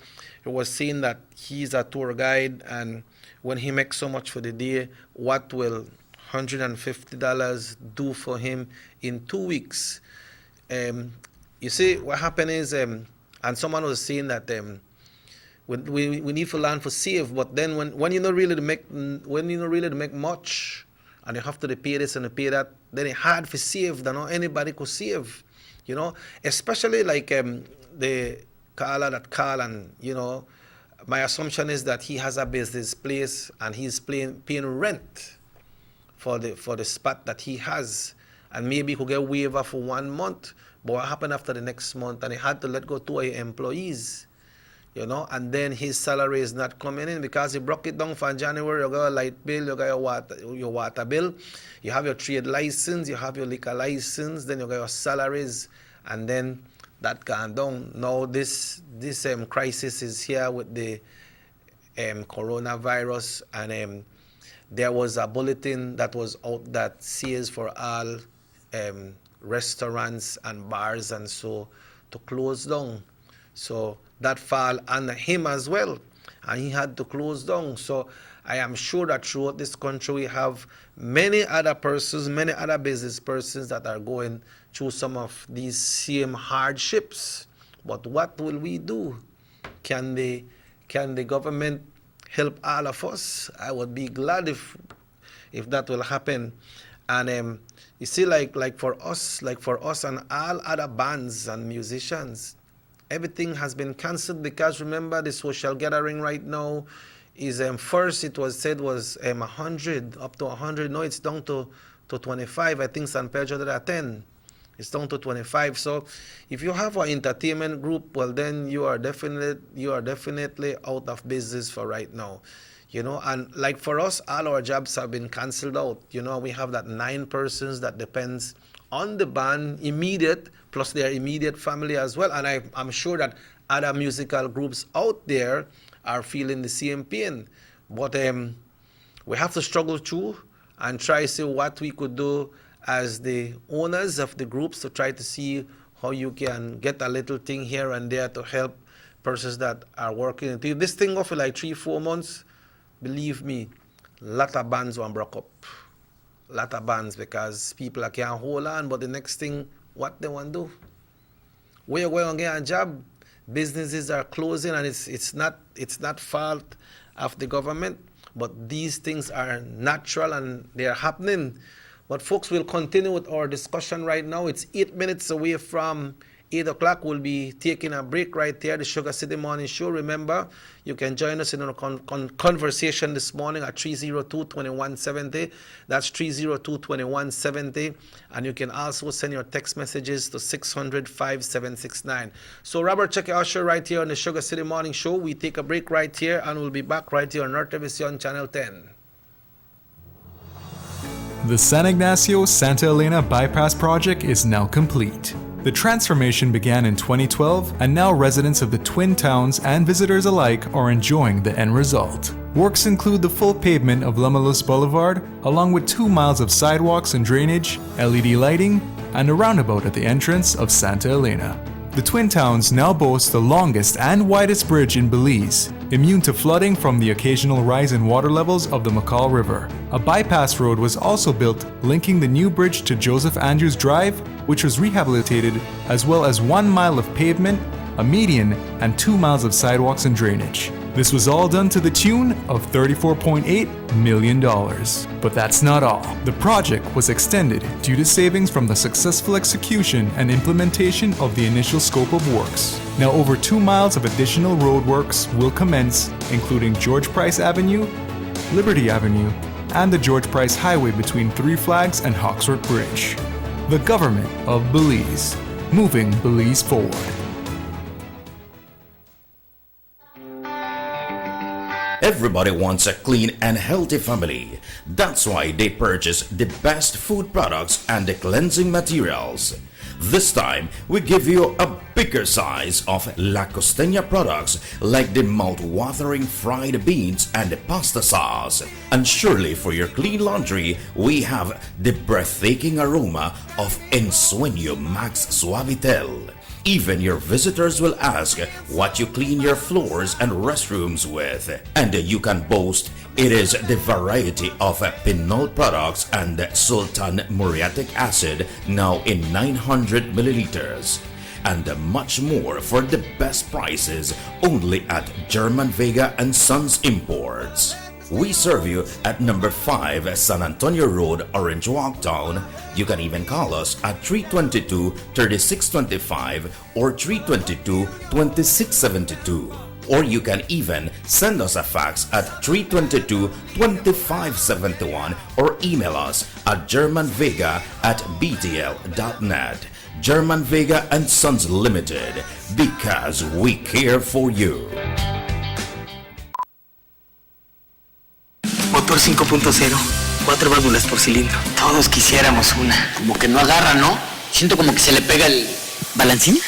Speaker 2: he was saying that he's a tour guide, and when he makes so much for the day, what will $150 do for him in 2 weeks? You see, what happened is, and someone was saying that we need to learn to save, but then when you don't really make much, and you have to pay this and pay that, then it's hard to save. That not anybody could save, you know. Especially like the caller that call, and you know, my assumption is that he has a business place and he's paying rent for the spot that he has, and maybe he could get waiver for 1 month. But what happened after the next month? And he had to let go 2 employees, you know, and then his salary is not coming in because he broke it down for January. You got a light bill, you got your water bill, you have your trade license, you have your liquor license, then you got your salaries, and then that gone down. Now this crisis is here with the coronavirus, and there was a bulletin that was out that says for all restaurants and bars and so to close down. So that fall under him as well, and he had to close down. So I am sure that throughout this country we have many other persons, many other business persons that are going through some of these same hardships. But what will we do? Can the government help all of us? I would be glad if that will happen. And you see, like for us and all other bands and musicians, everything has been cancelled because remember the social gathering right now is first it was said was 100 up to 100. No, it's down to 25. I think San Pedro did at 10. It's down to 25. So if you have an entertainment group, well then you are definitely out of business for right now. You know, and like for us, all our jobs have been cancelled out. You know, we have that 9 persons that depends on the band immediate, plus their immediate family as well. And I'm sure that other musical groups out there are feeling the same pain. But we have to struggle through and try to see what we could do as the owners of the groups to try to see how you can get a little thing here and there to help persons that are working. This thing go for like 3-4 months, believe me, a lot of bands won't broke up. A lot of bands because people can't hold on, but the next thing, what they want to do? Where you going to get a job? Businesses are closing, and it's not fault of the government, but these things are natural and they are happening. But folks, we'll continue with our discussion right now. It's 8 minutes away from 8 o'clock. We'll be taking a break right there, the Sugar City Morning Show. Remember, you can join us in our conversation this morning at 302-2170. That's 302-2170. And you can also send your text messages to 600-5769. So Robert Check Usher right here on the Sugar City Morning Show. We take a break right here, and we'll be back right here on North Television Channel 10.
Speaker 1: The San Ignacio-Santa Elena Bypass Project is now complete. The transformation began in 2012, and now residents of the Twin Towns and visitors alike are enjoying the end result. Works include the full pavement of Lamalouse Boulevard, along with 2 miles of sidewalks and drainage, LED lighting, and a roundabout at the entrance of Santa Elena. The Twin Towns now boast the longest and widest bridge in Belize, immune to flooding from the occasional rise in water levels of the McCall River. A bypass road was also built linking the new bridge to Joseph Andrews Drive, which was rehabilitated, as well as 1 mile of pavement, a median, and 2 miles of sidewalks and drainage. This was all done to the tune of $34.8 million. But that's not all. The project was extended due to savings from the successful execution and implementation of the initial scope of works. Now over 2 miles of additional roadworks will commence, including George Price Avenue, Liberty Avenue, and the George Price Highway between Three Flags and Hawksworth Bridge. The government of Belize, moving Belize forward.
Speaker 18: Everybody wants a clean and healthy family. That's why they purchase the best food products and the cleansing materials. This time, we give you a bigger size of La Costeña products like the mouth-watering fried beans and the pasta sauce. And surely for your clean laundry, we have the breathtaking aroma of Ensueño Max Suavitel. Even your visitors will ask what you clean your floors and restrooms with. And you can boast it is the variety of Pinol products and Sultan muriatic acid now in 900 milliliters. And much more for the best prices only at German Vega and Sons Imports. We serve you at number 5 San Antonio Road, Orange Walk Town. You can even call us at 322-3625 or 322-2672. Or you can even send us a fax at 322-2571 or email us at germanvega@btl.net. German Vega and Sons Limited, because we care for you.
Speaker 19: Motor 5.0, 4 válvulas por cilindro. Todos quisiéramos una. Como que no agarra, ¿no? Siento como que se le pega el balancín.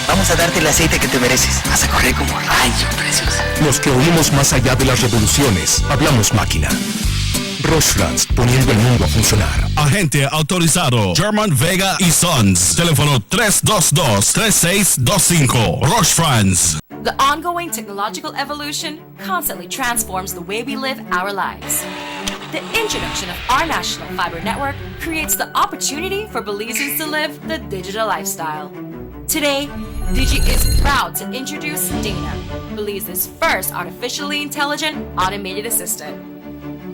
Speaker 19: Vamos a darte el aceite que te mereces. Vas a correr como rayo, preciosa.
Speaker 20: Los que oímos más allá de las revoluciones, hablamos máquina. Rosfrans, poniendo el mundo a funcionar.
Speaker 10: Agente autorizado German Vega y Sons. Teléfono 322-3625. Rosfrans.
Speaker 21: The ongoing technological evolution constantly transforms the way we live our lives. The introduction of our national fiber network creates the opportunity for Belizeans to live the digital lifestyle. Today, Digi is proud to introduce Dana, Belize's first artificially intelligent automated assistant.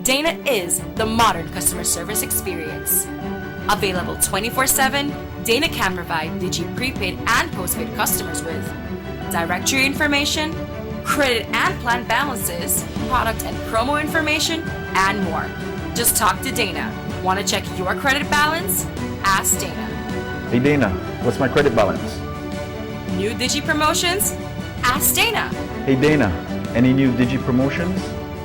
Speaker 21: Dana is the modern customer service experience. Available 24/7, Dana can provide Digi prepaid and postpaid customers with directory information, credit and plan balances, product and promo information, and more. Just talk to Dana. Want to check your credit balance? Ask Dana.
Speaker 22: Hey Dana, what's my credit balance?
Speaker 21: New Digi promotions? Ask Dana.
Speaker 22: Hey Dana, any new Digi promotions?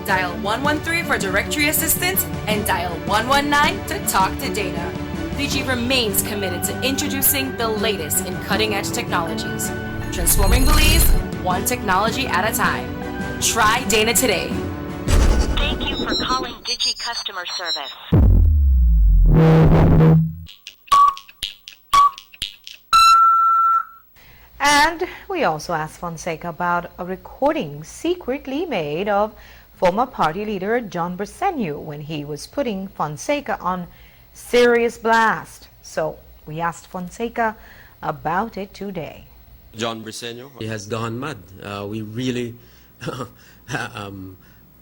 Speaker 21: Dial 113 for directory assistance and dial 119 to talk to Dana. Digi remains committed to introducing the latest in cutting-edge technologies, transforming Belize one technology at a time. Try Dana today.
Speaker 23: Thank you for calling Digi Customer Service.
Speaker 24: And we also asked Fonseca about a recording secretly made of former party leader John Briceño when he was putting Fonseca on serious blast. So we asked Fonseca about it today.
Speaker 25: John Briceño, he has gone mad. We really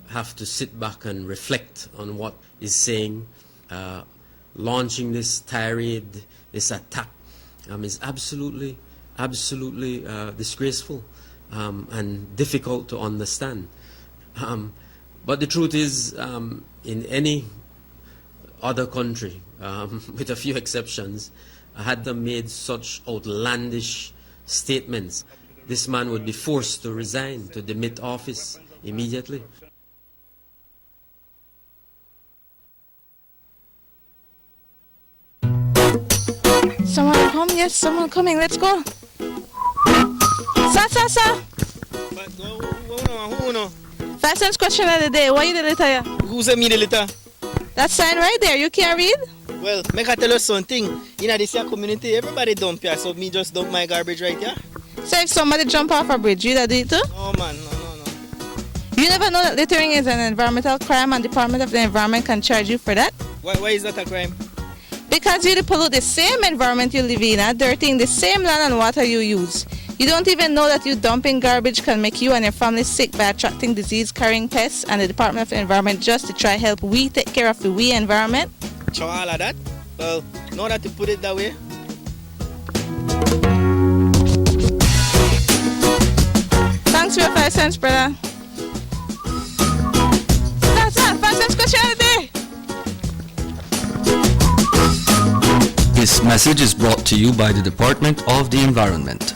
Speaker 25: have to sit back and reflect on what he's saying. Launching this tirade, this attack, is absolutely disgraceful and difficult to understand. But the truth is, in any other country, with a few exceptions, had them made such outlandish statements, this man would be forced to resign, to demit office immediately.
Speaker 26: Someone come? Yes, someone coming. Let's go. Sa.
Speaker 11: Who know?
Speaker 26: First sense question of the day. What you the letter here?
Speaker 11: Who sent me the letter?
Speaker 26: That sign right there. You can't read?
Speaker 11: Well, make I tell you something. In this here community, everybody dump here, so me just dump my garbage right here.
Speaker 26: So if somebody jump off a bridge, you that do it too?
Speaker 11: No, man. No.
Speaker 26: You never know that littering is an environmental crime and Department of the Environment can charge you for that?
Speaker 11: Why is that a crime?
Speaker 26: Because you pollute the same environment you live in, dirtying the same land and water you use. You don't even know that you dumping garbage can make you and your family sick by attracting disease-carrying pests, and the Department of the Environment just to try help we take care of the we environment.
Speaker 11: So all of that? Well, know that you put it that way.
Speaker 26: Thanks for your 5 cents, brother. That's all. 5 cents question of the day.
Speaker 3: This message is brought to you by the Department of the Environment.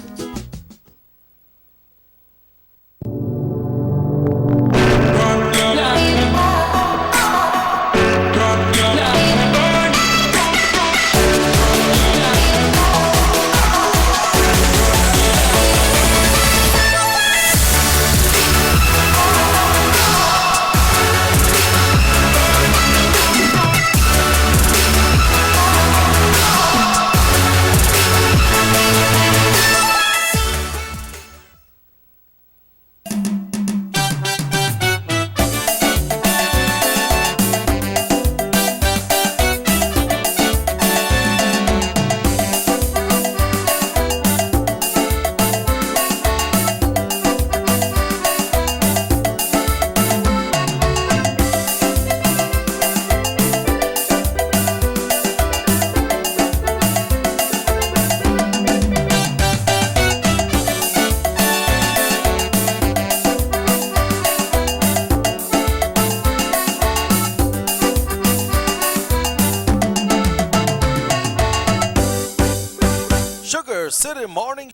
Speaker 2: City Morning.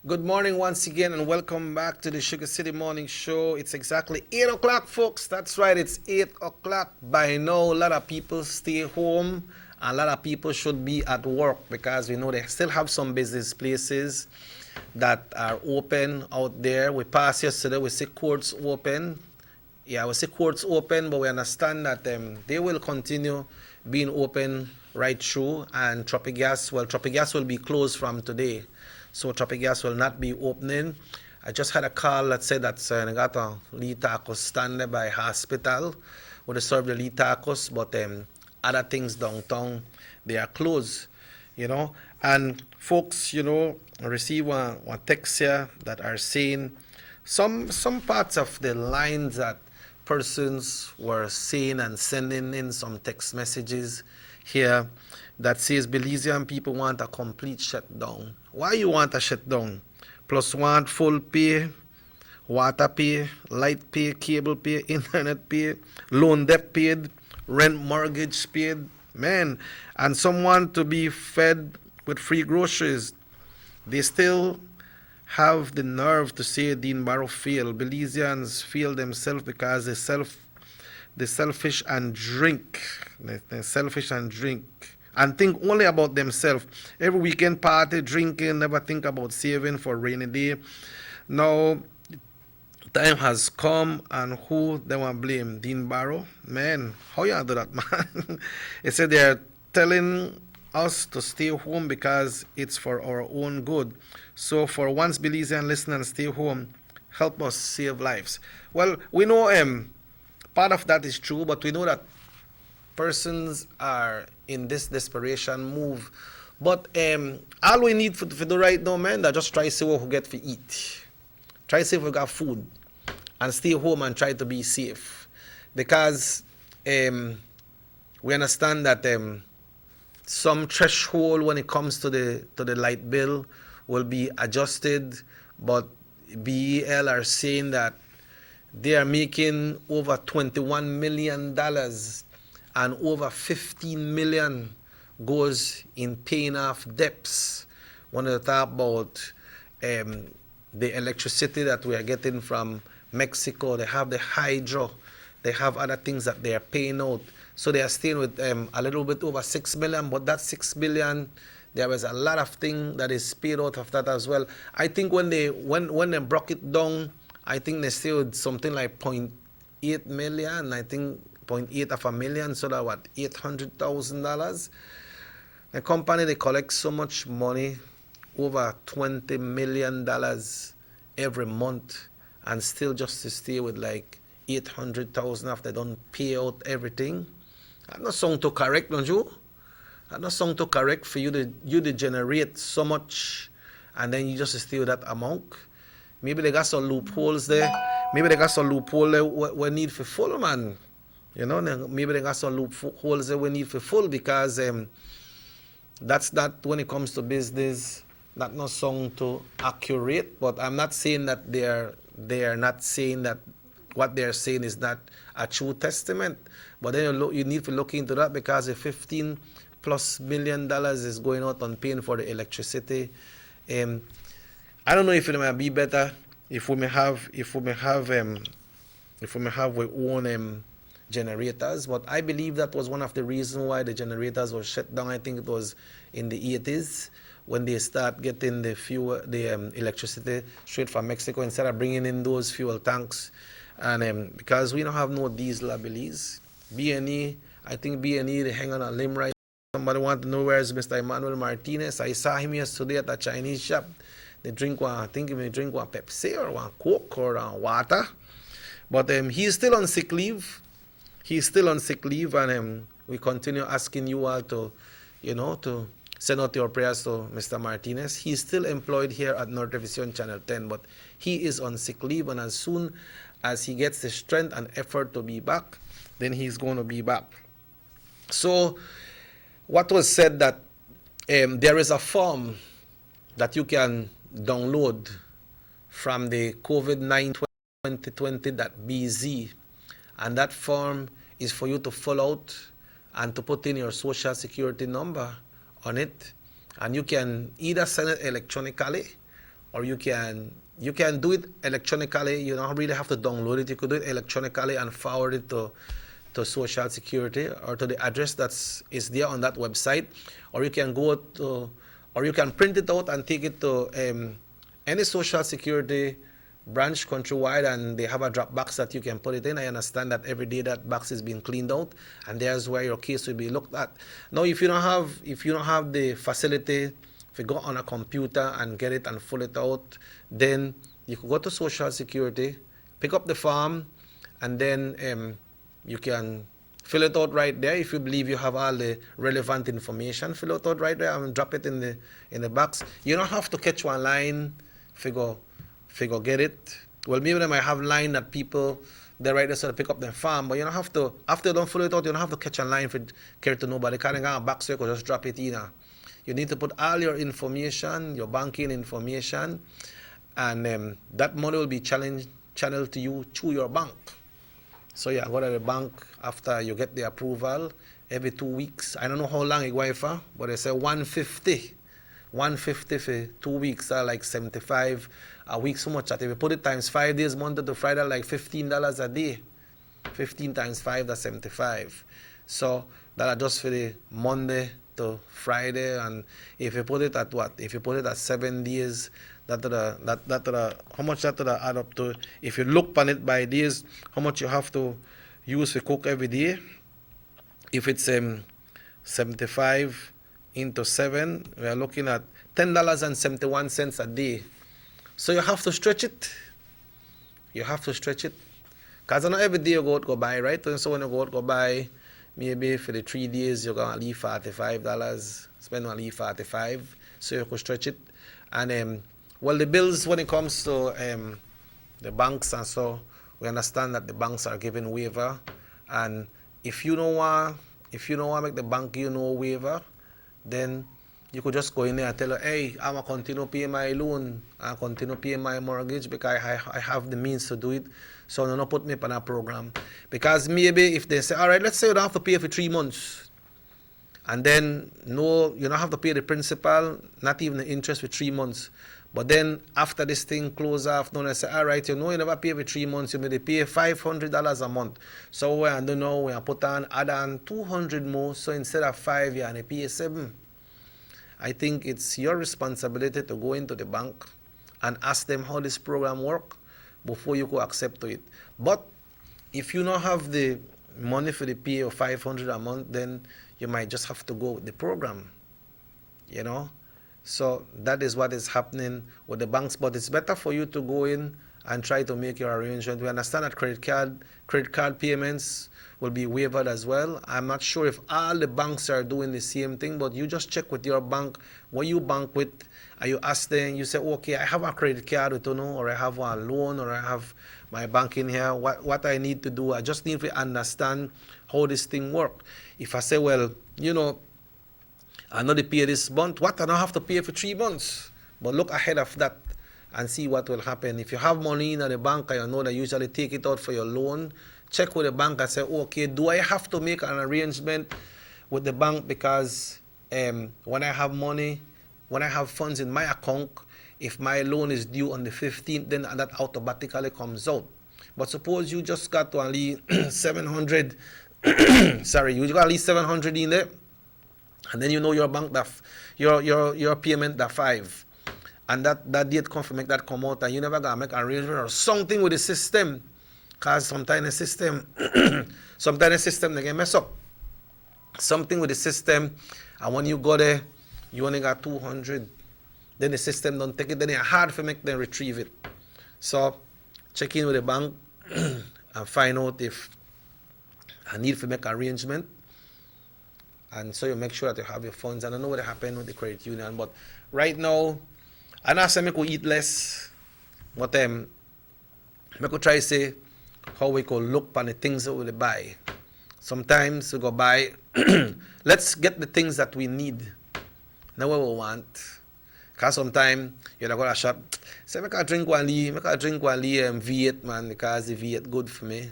Speaker 2: Good morning once again and welcome back to the Sugar City Morning Show. It's exactly 8 o'clock, folks. That's right, it's 8 o'clock. By now, a lot of people stay home. A lot of people should be at work because we know they still have some business places that are open out there. We passed yesterday, we see courts open. Yeah, we see courts open, but we understand that they will continue being open right through, and Tropigas will be closed from today. So Tropigas will not be opening. I just had a call that said that they got a Lee Tacos stand there by hospital where they serve the Lee Tacos, but other things downtown, they are closed, you know. And folks, you know, I receive one text here that are saying some parts of the lines that persons were saying and sending in some text messages here that says Belizean people want a complete shutdown. Why you want a shutdown? Plus want full pay, water pay, light pay, cable pay, internet pay, loan debt paid, rent mortgage paid, man. And some want to be fed with free groceries. They still have the nerve to say Dean Barrow failed. Belizeans fail themselves because they selfish and drink. They're selfish and drink and think only about themselves. Every weekend party, drinking, never think about saving for rainy day. Now, time has come, and who they want to blame? Dean Barrow? Man, how you do that, man? He said they're telling us to stay home because it's for our own good. So for once, Belizean listeners, stay home. Help us save lives. Well, we know part of that is true, but we know that persons are in this desperation move. But all we need for do right now, man, that just try to see what we get to eat. Try to see if we got food. And stay home and try to be safe. Because we understand that some threshold when it comes to the light bill will be adjusted. But BEL are saying that they are making over $21 million and over 15 million goes in paying off debts. When they talk about the electricity that we are getting from Mexico, they have the hydro, they have other things that they are paying out. So they are staying with a little bit over 6 million, but that 6 billion, there is a lot of things that is paid out of that as well. I think when they broke it down I think they stay with something like 0.8 million. I think 0.8 of a million, so that what, $800,000. The company, they collect so much money, over $20 million every month, and still just to stay with like 800,000 after they don't pay out everything. That's not something to correct, don't you? That's not something to correct for you to generate so much and then you just stay with that amount. Maybe they got some loopholes there. Maybe they got some loophole there we need for full, man. You know, maybe they got some loopholes there we need for full, because that's not, when it comes to business, that's not something to accurate. But I'm not saying that they're not saying that what they're saying is not a true testament. But then you need to look into that, because the $15+ million is going out on paying for the electricity. I don't know if it might be better if we may have our own generators, but I believe that was one of the reasons why the generators were shut down. I think it was in the 80s when they start getting the electricity straight from Mexico instead of bringing in those fuel tanks. And because we don't have no diesel, I believe. B&E, I think B&E, they hang on a limb right. Somebody want to know where is Mr. Emmanuel Martinez. I saw him yesterday at a Chinese shop. They drink one, I think he may drink one Pepsi or one Coke or water. But he's still on sick leave. He's still on sick leave, and we continue asking you all to, to send out your prayers to Mr. Martinez. He's still employed here at North Television Channel 10, but he is on sick leave, and as soon as he gets the strength and effort to be back, then he's going to be back. So what was said that there is a form that you can download from the COVID-19 2020.bz, and that form is for you to fill out and to put in your social security number on it, and you can either send it electronically or you can do it electronically. You don't really have to download it. You could do it electronically and forward it to Social Security or to the address is there on that website, or you can print it out and take it to any Social Security branch countrywide, and they have a drop box that you can put it in. I understand that every day that box is being cleaned out, and there's where your case will be looked at. Now, if you don't have the facility, if you go on a computer and get it and fill it out, then you can go to Social Security, pick up the form, and then you can fill it out right there. If you believe you have all the relevant information, fill it out right there and drop it in the box. You don't have to catch one line, figure get it. Well, maybe they might have line that people, they're right there so to pick up their farm, but you don't have to, after you don't fill it out, you don't have to catch a line for carry to nobody. Can't go back so you can just drop it in. You need to put all your information, your banking information, and that money will be channeled to you through your bank. So yeah, go to the bank after you get the approval every 2 weeks. I don't know how long it goes for, but they say $150 for 2 weeks, like $75 a week. So much that if you put it times 5 days, Monday to Friday, like $15 a day. 15 times 5, that's $75. So that's just for the Monday to Friday. And if you put it at what? If you put it at 7 days, how much that add up to? If you look on it by days, how much you have to use to cook every day? If it's 75 into 7, we are looking at $10.71 a day. So you have to stretch it. You have to stretch it. Because not every day you go buy, right? And so when you go buy, maybe for the 3 days, you're going to leave $45, spend only $45. So you could stretch it. And well, the bills, when it comes to the banks and so, we understand that the banks are giving waiver. And if you don't want to make the bank give no waiver, then you could just go in there and tell her, hey, I'm going to continue paying my loan. I continue paying my mortgage because I have the means to do it. So no put me on a program. Because maybe if they say, all right, let's say you don't have to pay for 3 months. And then, no, you don't have to pay the principal, not even the interest for 3 months. But then after this thing close off, now they say, all right, you never pay for 3 months, you may pay $500 a month. So we don't know, we put add on 200 more, so instead of 5, you only pay 7. I think it's your responsibility to go into the bank and ask them how this program works. before you go accept to it. But if you don't have the money for the pay of $500 a month, then you might just have to go with the program, you know. So that is what is happening with the banks. But it's better for you to go in and try to make your arrangement. We understand that credit card payments will be waived as well. I'm not sure if all the banks are doing the same thing, but you just check with your bank, what you bank with, and you ask them, you say, okay, I have a credit card with you, or I have a loan, or I have my bank in here, what I need to do. I just need to understand how this thing works. If I say, well, you know, I know they pay this month, what? I don't have to pay for 3 months. But look ahead of that and see what will happen. If you have money in the bank, and you know they usually take it out for your loan, check with the bank and say, okay, do I have to make an arrangement with the bank because when I have money, when I have funds in my account, if my loan is due on the 15th, then that automatically comes out. But suppose you just got to only 700, sorry, you got at least 700 in there, and then you know your bank that your payment that 5, and that date come to make that come out, and you never gonna make an arrangement or something with the system. Because sometimes the system they can mess up. Something with the system, and when you go there, you only got 200. Then the system don't take it, then it's hard for make them retrieve it. So check in with the bank and find out if I need to make arrangement. And so you make sure that you have your funds. I don't know what happened with the credit union, but right now, I know I could eat less, but I could try to say how we could look on the things that we buy. Sometimes we go buy, let's get the things that we need, not what we want. Because sometimes you're not going to shop, say, make a drink one V8, man, because the V8 good for me.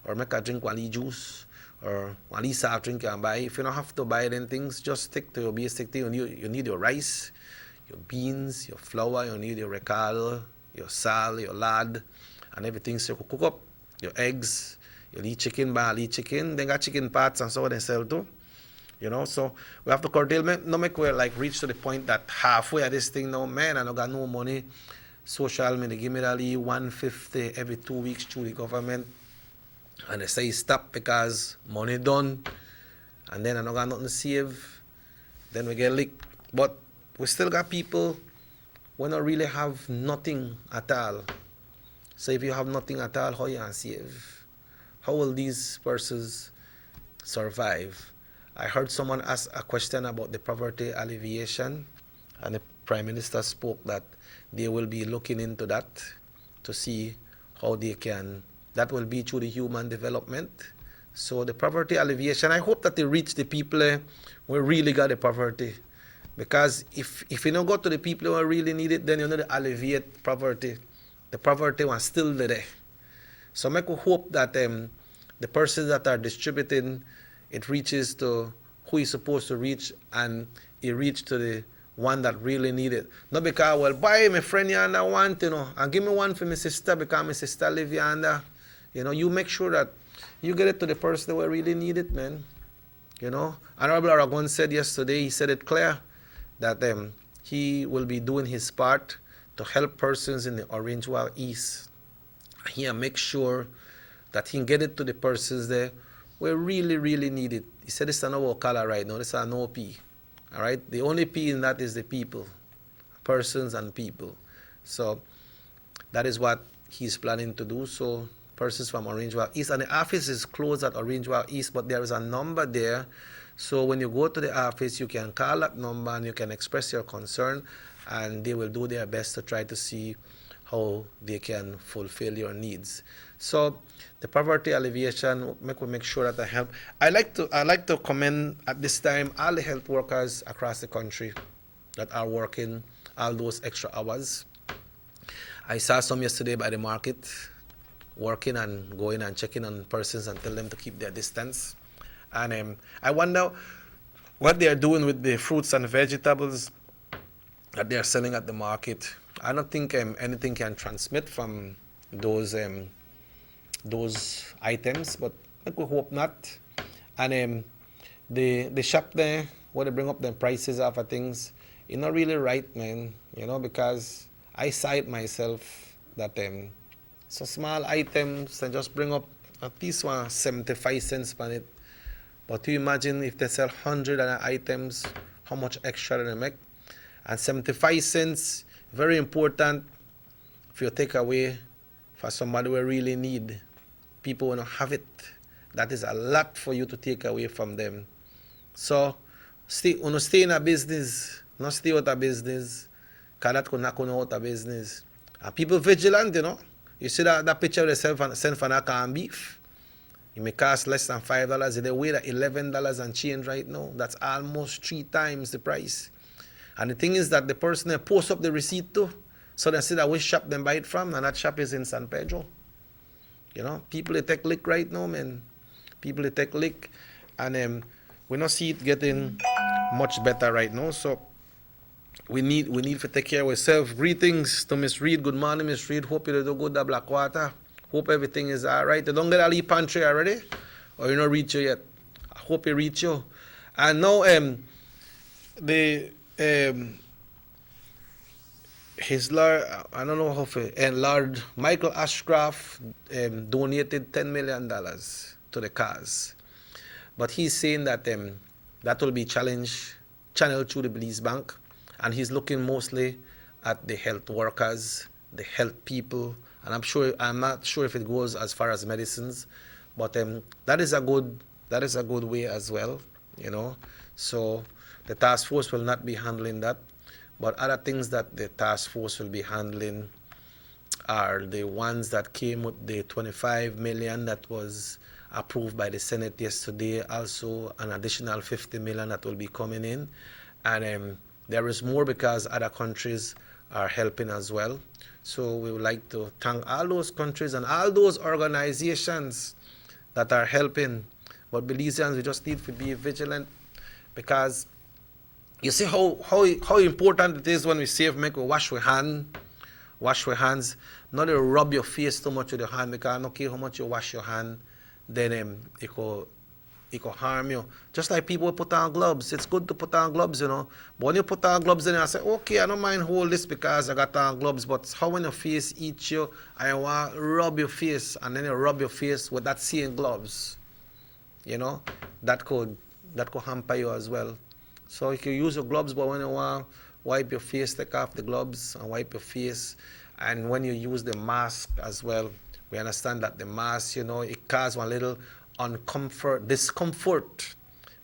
Speaker 2: Or make a drink one juice, or one soft drink you can buy. If you don't have to buy them things, just stick to your basic thing. You need your rice, your beans, your flour, you need your recado, your sal, your lard, and everything so you can cook up. Your eggs, you need chicken, chicken, then got chicken parts and so on they sell too. You know, so we have to curtailment, no make we like reach to the point that halfway of this thing now, man, I don't got no money. Social media give me only $150 every 2 weeks through the government. And they say stop because money done. And then I don't got nothing to save. Then we get leaked. But we still got people who don't really have nothing at all. So if you have nothing at all, how you can save? How will these persons survive? I heard someone ask a question about the poverty alleviation, and the Prime Minister spoke that they will be looking into that to see how they can, that will be through the human development. So the poverty alleviation, I hope that they reach the people who really got the poverty. Because if you don't go to the people who really need it, then you know to alleviate poverty. The poverty was still there. So I hope that the persons that are distributing, it reaches to who is supposed to reach, and it reach to the one that really need it. Not because, well, buy my friend yonder want, you know, and give me one for my sister because my sister live yonder. You know, you make sure that you get it to the person that really need it, man. You know, Honorable Aragon said yesterday, he said it clear, that he will be doing his part to help persons in the Orange Walk East. He make sure that he can get it to the persons there who really, really need it. He said this is not what color right now, this is no P. All right? The only P in that is the people, persons and people. So that is what he's planning to do. So persons from Orange Walk East, and the office is closed at Orange Walk East, but there is a number there. So when you go to the office, you can call that number and you can express your concern, and they will do their best to try to see how they can fulfill your needs. So the poverty alleviation, make sure that I help. I like to commend at this time all the health workers across the country that are working all those extra hours. I saw some yesterday by the market working and going and checking on persons and tell them to keep their distance. And I wonder what they are doing with the fruits and vegetables that they are selling at the market. I don't think anything can transmit from those items, but I could hope not. And the shop there, where they bring up the prices of things, it's not really right, man. You know, because I saw it myself that So small items and just bring up at least 75 cents on it. But you imagine if they sell 100 items, how much extra they make? And 75 cents, very important if you take away for somebody who really need. People want to have it. That is a lot for you to take away from them. So stay in a business, not stay out of business, because that could knock you out of business. And people vigilant, you know. You see that picture of the send for that can beef? It may cost less than $5. They weigh at $11 and change right now. That's almost 3 times the price. And the thing is that the person they post up the receipt too, so they see that which shop they buy it from, and that shop is in San Pedro. You know, people they take lick right now, man. People they take lick, and we don't see it getting much better right now. So we need to take care of ourselves. Greetings to Miss Reed. Good morning, Miss Reed. Hope you do good at Blackwater. Hope everything is all right. You don't get a leaf pantry already, or you not reach you yet. I hope you reach you. And now his Lord, I don't know how and Lord Michael Ashcroft donated $10 million to the cause, but he's saying that that will be channeled through the Belize Bank, and he's looking mostly at the health workers, the health people, and I'm not sure if it goes as far as medicines, but that is a good way as well, you know. So the task force will not be handling that, but other things that the task force will be handling are the ones that came with the $25 million that was approved by the Senate yesterday, also an additional $50 million that will be coming in, and there is more because other countries are helping as well. So we would like to thank all those countries and all those organizations that are helping. But Belizeans, we just need to be vigilant, because you see how important it is when we say make we wash your hands, not to rub your face too much with your hand, because I don't care how much you wash your hand, then it could harm you. Just like people put on gloves. It's good to put on gloves, you know. But when you put on gloves, then I say, okay, I don't mind hold this because I got on gloves. But how when your face eats you, I want to rub your face, and then you rub your face with that same gloves. You know, that could hamper you as well. So you can use your gloves, but when you want to wipe your face, take off the gloves and wipe your face. And when you use the mask as well, we understand that the mask, you know, it causes one little discomfort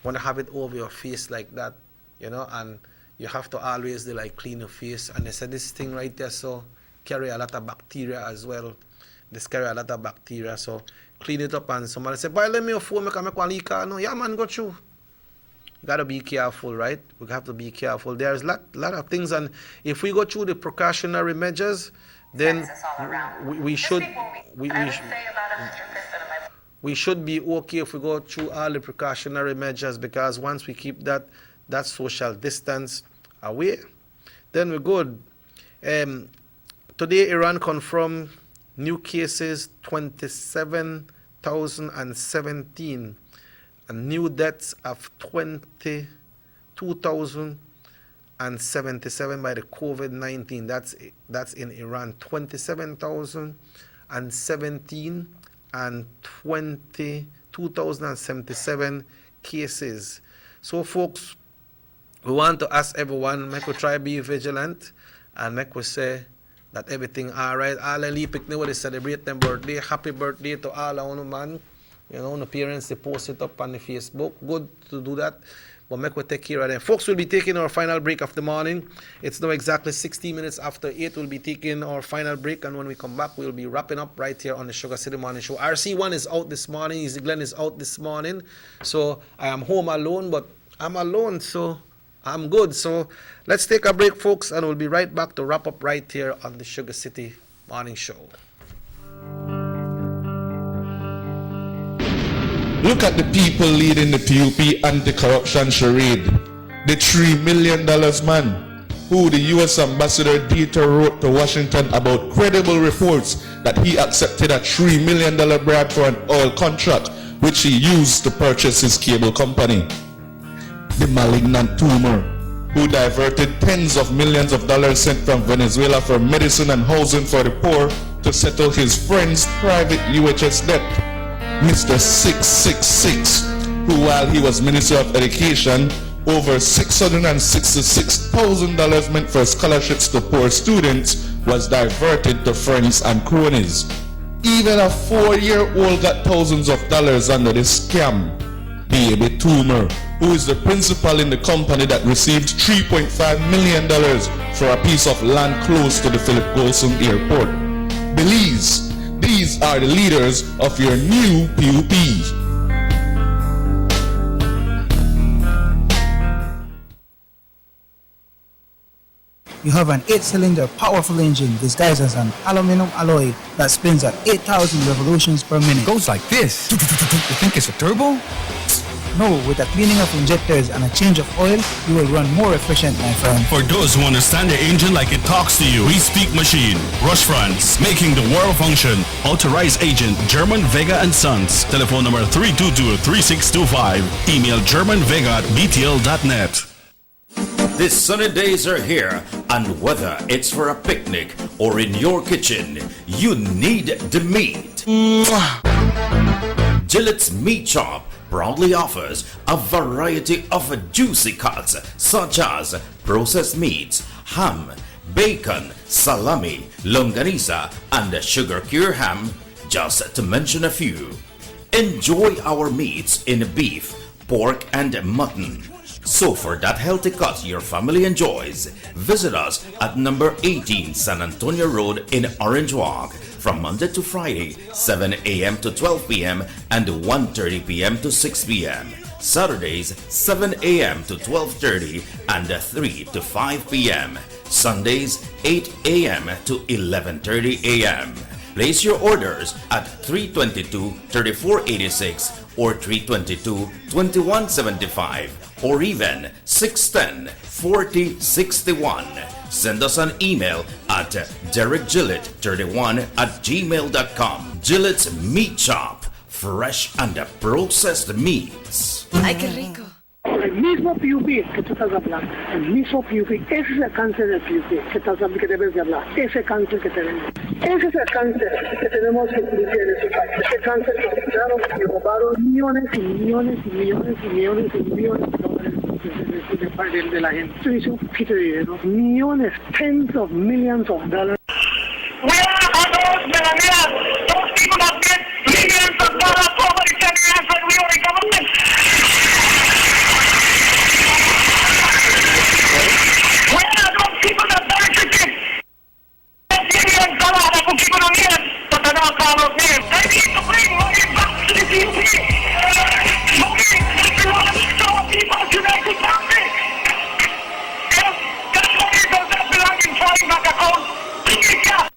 Speaker 2: when you have it over your face like that, you know, and you have to always clean your face. And they said this thing right there, so carry a lot of bacteria as well. This carry a lot of bacteria, so clean it up. And somebody said, boy, let me your phone, make one leak. No, yeah, man, go through. You got to be careful, right? We have to be careful. There's a lot of things, and if we go through the precautionary measures, then we should be okay if we go through all the precautionary measures, because once we keep that social distance away, then we're good. Today, Iran confirmed new cases 27,017 and new deaths of 22,077 by the COVID-19. That's in Iran. 27,017 and 22,077 cases. So, folks, we want to ask everyone, make we try be vigilant, and make we say that everything all right. All the picnic where they celebrate their birthday. Happy birthday to all our man. You know, the parents, they post it up on the Facebook. Good to do that. But make we take care of them. Folks, we'll be taking our final break of the morning. It's now exactly 60 minutes after 8. We'll be taking our final break. And when we come back, we'll be wrapping up right here on the Sugar City Morning Show. RC1 is out this morning. Easy Glenn is out this morning. So I am home alone, but I'm alone, so I'm good. So let's take a break, folks, and we'll be right back to wrap up right here on the Sugar City Morning Show.
Speaker 4: Look at the people leading the PUP anti-corruption charade. The $3 million man, who the U.S. Ambassador Dieter wrote to Washington about credible reports that he accepted a $3 million bribe for an oil contract, which he used to purchase his cable company. The malignant tumor, who diverted tens of millions of dollars sent from Venezuela for medicine and housing for the poor to to settle his friend's private UHS debt. Mr. 666, who while he was Minister of Education, over $666,000 meant for scholarships to poor students was diverted to friends and cronies. Even a 4-year-old got thousands of dollars under this scam. Baby Toomer, who is the principal in the company that received $3.5 million for a piece of land close to the Philip Golson Airport. Belize, these are the leaders of your new PUP.
Speaker 5: You have an 8-cylinder powerful engine disguised as an aluminum alloy that spins at 8,000 revolutions per minute.
Speaker 20: Goes like this. You think it's a turbo?
Speaker 5: No, with a cleaning of injectors and a change of oil, you will run more efficient, my friend.
Speaker 10: For those who understand the engine like it talks to you, we speak machine. Rush France, making the world function. Authorized agent German Vega and Sons. Telephone number 322-3625. Email germanvega@btl.net.
Speaker 18: The sunny days are here, and whether it's for a picnic or in your kitchen, you need the meat. Gillette's Meat Shop proudly offers a variety of juicy cuts such as processed meats, ham, bacon, salami, longanisa, and sugar cure ham, just to mention a few. Enjoy our meats in beef, pork, and mutton. So for that healthy cut your family enjoys, visit us at number 18 San Antonio Road in Orange Walk from Monday to Friday, 7 a.m. to 12 p.m. and 1:30 p.m. to 6 p.m. Saturdays, 7 a.m. to 12:30 and 3 to 5 p.m. Sundays, 8 a.m. to 11:30 a.m. Place your orders at 322-3486 or 322-2175 or even 610-4061. Send us an email at derekgillett31@gmail.com. Gillette's Meat Shop, fresh and processed meats.
Speaker 6: ¡Ay, qué rico! El mismo PUP que tú estás hablando, el mismo PUP, ese es el cáncer del PUP que debes de hablar, ese cáncer que tenemos. Ese es el cáncer que tenemos que cumplir en este país. Ese cáncer que quitaron y robaron millones y millones y millones y millones y millones de dólares de la gente. Esto dice un poquito de dinero, millones, tens of millions of dollars.
Speaker 15: Where are those millionaires? Those people that get millions of dollars, nobody can answer, we are the government. Where are those people that benefited? Millions of dollars from people on here, but they don't call those names. They need to bring money back to the PUP. Money, if you want to restore people's United Country. That money does not belong in foreign bank accounts. Bring it back.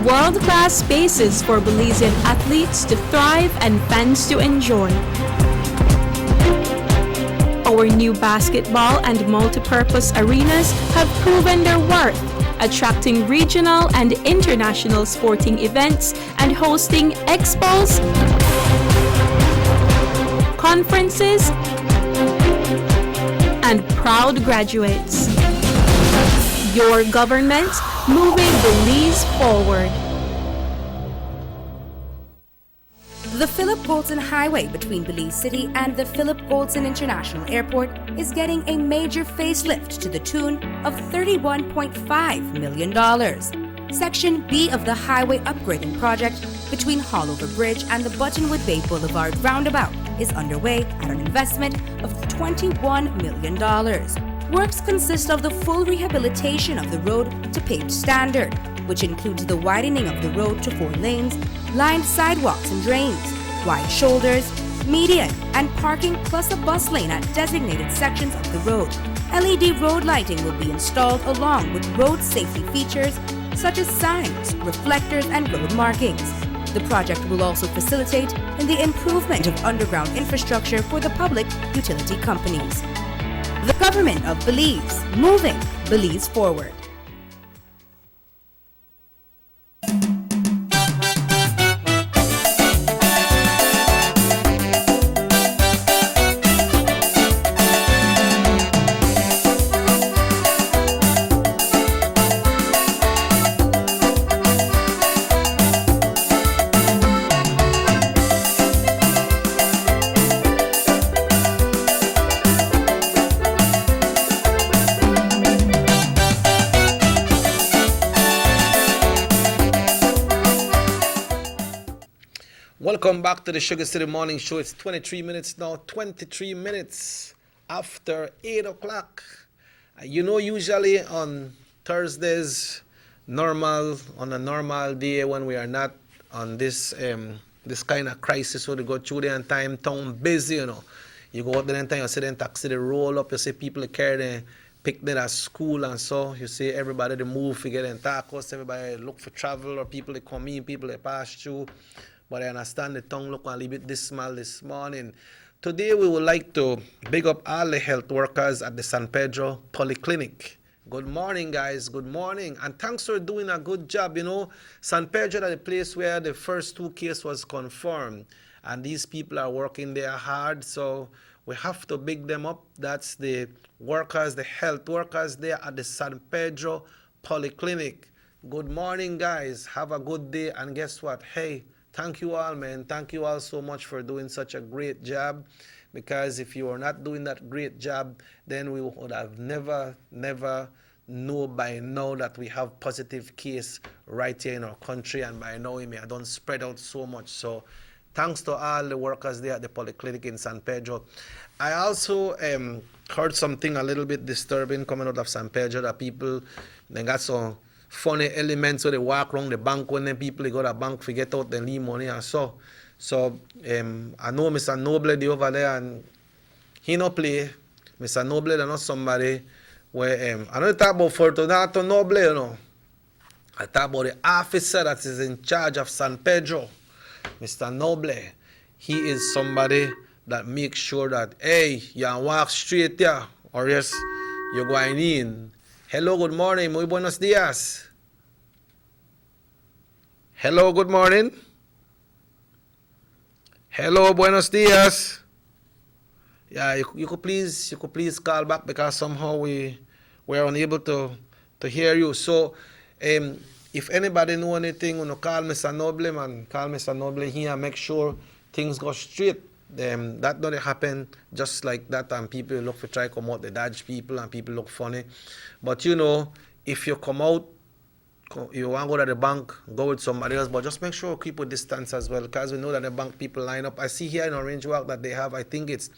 Speaker 7: World-class spaces for Belizean athletes to thrive and fans to enjoy. Our new basketball and multi-purpose arenas have proven their worth, attracting regional and international sporting events and hosting expos, conferences, and proud graduates. Your government moving Belize forward.
Speaker 8: The Philip Golson Highway between Belize City and the Philip Golson International Airport is getting a major facelift to the tune of $31.5 million. Section B of the highway upgrading project between Haulover Bridge and the Buttonwood Bay Boulevard roundabout is underway at an investment of $21 million. Works consist of the full rehabilitation of the road to paved standard, which includes the widening of the road to 4 lanes, lined sidewalks and drains, wide shoulders, median, and parking plus a bus lane at designated sections of the road. LED road lighting will be installed along with road safety features such as signs, reflectors, and road markings. The project will also facilitate in the improvement of underground infrastructure for the public utility companies. The Government of Belize, moving Belize forward.
Speaker 2: Welcome back to the Sugar City Morning Show. It's 23 minutes now, 23 minutes after 8 o'clock. You know, usually on Thursdays, on a normal day when we are not on this this kind of crisis where they go through the entire town busy, you know. You go out there and you see them taxi, they roll up, you see people carry them, pick them at school and so. You see everybody they move to get in tacos, everybody look for travel or people they come in, people they pass through. But I understand the tongue look a little bit dismal this morning. Today we would like to big up all the health workers at the San Pedro Polyclinic. Good morning, guys. Good morning. And thanks for doing a good job. You know, San Pedro is the place where the first 2 cases was confirmed. And these people are working there hard. So we have to big them up. That's the workers, the health workers there at the San Pedro Polyclinic. Good morning, guys. Have a good day. And guess what? Hey, thank you all, man. Thank you all so much for doing such a great job. Because if you were not doing that great job, then we would have never know by now that we have positive case right here in our country. And by now, it may have done spread out so much. So thanks to all the workers there at the Polyclinic in San Pedro. I also heard something a little bit disturbing coming out of San Pedro, that people, they got some funny elements where they walk around the bank when them people they go to the bank, forget out their leave money and so. So I know Mr. Noble they over there and he no play. Mr. Noble is not somebody where I don't talk about Fortunato Noble, you know. I talk about the officer that is in charge of San Pedro, Mr. Noble. He is somebody that makes sure that, hey, you walk straight there or yes, you're going in. Hello, good morning. Muy buenos días. Hello, good morning. Hello, buenos días. Yeah, you could please call back because somehow we're unable to hear you. So, if anybody know anything, you know, call Mr. Noble, man. Call Mr. Noble here and make sure things go straight. That don't happen just like that, and people look for try come out, they dodge people, and people look funny. But you know, if you come out, you want to go to the bank, go with somebody else, but just make sure keep a distance as well, because we know that the bank people line up. I see here in Orange Walk that they have, I think it's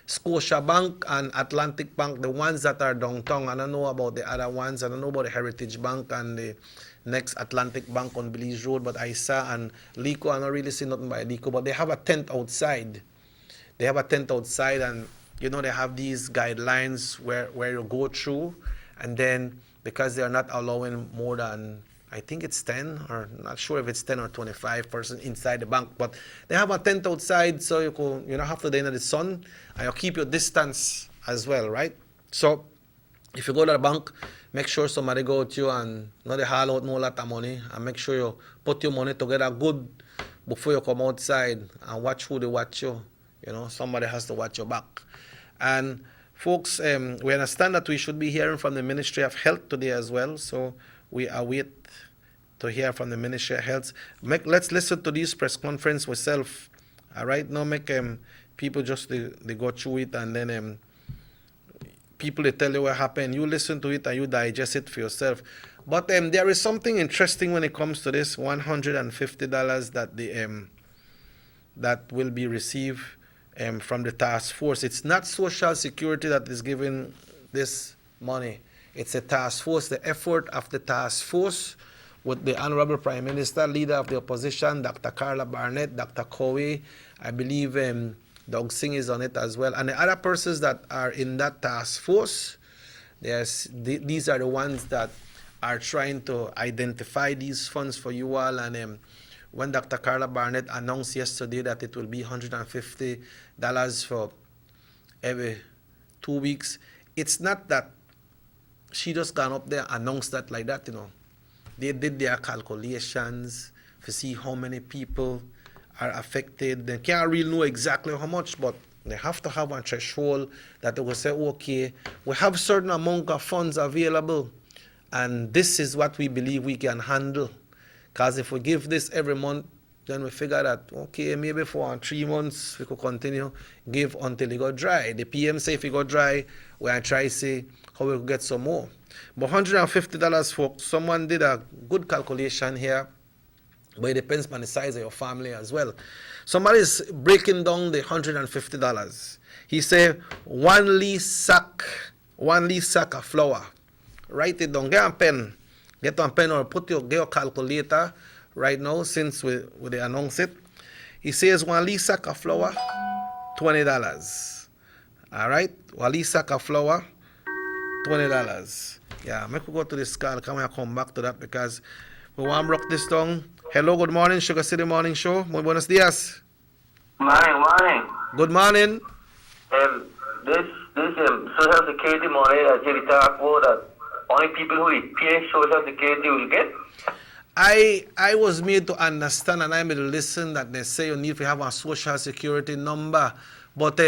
Speaker 2: Scotia Bank and Atlantic Bank, the ones that are downtown. I don't know about the other ones. I don't know about the Heritage Bank and the next Atlantic Bank on Belize Road, but I saw and Lico, I don't really see nothing by Lico, but they have a tent outside. They have a tent outside, and you know they have these guidelines where you go through, and then because they are not allowing more than, I think it's 10, or not sure if it's 10 or 25 person inside the bank, but they have a tent outside, so you don't have to be in the sun, and you keep your distance as well, right? So if you go to the bank, make sure somebody go with you and not they haul out no lot of money, and make sure you put your money together good before you come outside, and watch who they watch you. You know, somebody has to watch your back. And folks, we understand that we should be hearing from the Ministry of Health today as well. So we await to hear from the Ministry of Health. Let's listen to this press conference myself. All right, now make people just they go through it, and then people they tell you what happened. You listen to it and you digest it for yourself. But there is something interesting when it comes to this $150 that that will be received from the task force. It's not Social Security that is giving this money. It's a task force, the effort of the task force with the Honorable Prime Minister, Leader of the Opposition, Dr. Carla Barnett, Dr. Cowie, I believe Doug Singh is on it as well. And the other persons that are in that task force, these are the ones that are trying to identify these funds for you all. And when Dr. Carla Barnett announced yesterday that it will be $150 for every 2 weeks, it's not that she just gone up there and announced that like that, you know. They did their calculations to see how many people are affected. They can't really know exactly how much, but they have to have a threshold that they will say, okay, we have certain amount of funds available, and this is what we believe we can handle. Because if we give this every month, then we figure that, okay, maybe for 3 months we could continue, give until it got dry. The PM say if it got dry, we try to see how we could get some more. But $150, folks, someone did a good calculation here, But it depends on the size of your family as well. Somebody's breaking down the $150. He said 1 leaf sack of flour. Write it down. Get a pen. Get a pen or get your calculator right now since we announce it. He says 1 leaf sack of flour, $20. All right? 1 leaf sack of flour, $20. Yeah, I could go to this call. Can we come back to that because we want to rock this down. Hello, good morning, Sugar City Morning Show. Muy buenos días.
Speaker 9: Morning.
Speaker 2: Good morning.
Speaker 9: This Social Security money that you talk about, that only people who pay Social Security will get?
Speaker 2: I was made to understand and I made to listen that they say you need to have a Social Security number. But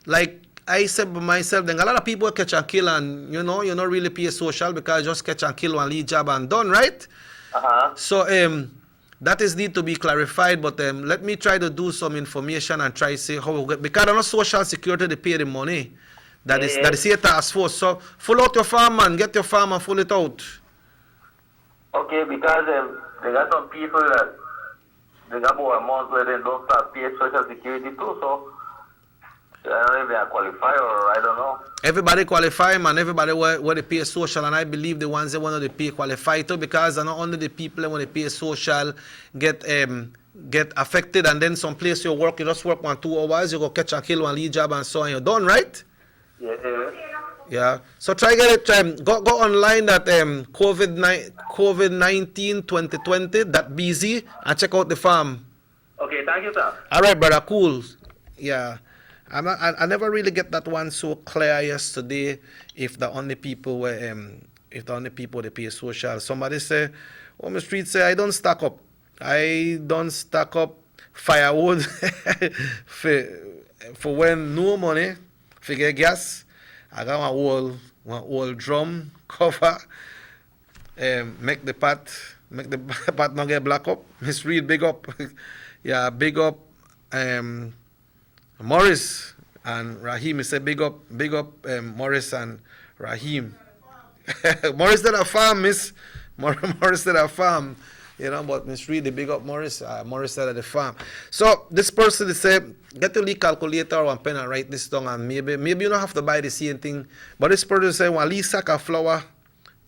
Speaker 2: like I said by myself, then a lot of people catch and kill and you not really pay social because just catch and kill one lead job and done, right? So that is need to be clarified, but let me try to do some information and try to see how we get, because I'm not Social Security they pay the money. That is here task force. So full out your farm and get your farm and full it out.
Speaker 9: Okay, because they got some people that they got about a month where they don't start pay Social Security too, so I don't know if they are qualified or I don't know.
Speaker 2: Everybody qualify, man. Everybody where they pay social, and I believe the ones that want to pay qualify too, because not only the people that want to pay social get affected, and then some place you work, you just work 1 2 hours, you go catch and kill one lead job and so on, you're done, right? Yeah. So try get it. Go online at COVID-19 2020.bz and check out the farm.
Speaker 9: Okay, thank you, sir.
Speaker 2: All right, brother. Cool. Yeah. I never really get that one so clear yesterday. If the only people were they pay social. Somebody say, on the street say I don't stack up firewood for when no money for get gas. I got one whole drum cover. Make the pot not get black up. Miss Reed, big up. Yeah, big up. Morris and Raheem, he said big up Morris and Raheem. Morris did a farm, Miss. Morris did a farm, but Miss Reed, big up Morris. Morris said at the farm. So this person they said, get your lead calculator or one pen and write this down, and maybe you don't have to buy the same thing. But this person said 1 leaf sack of flour,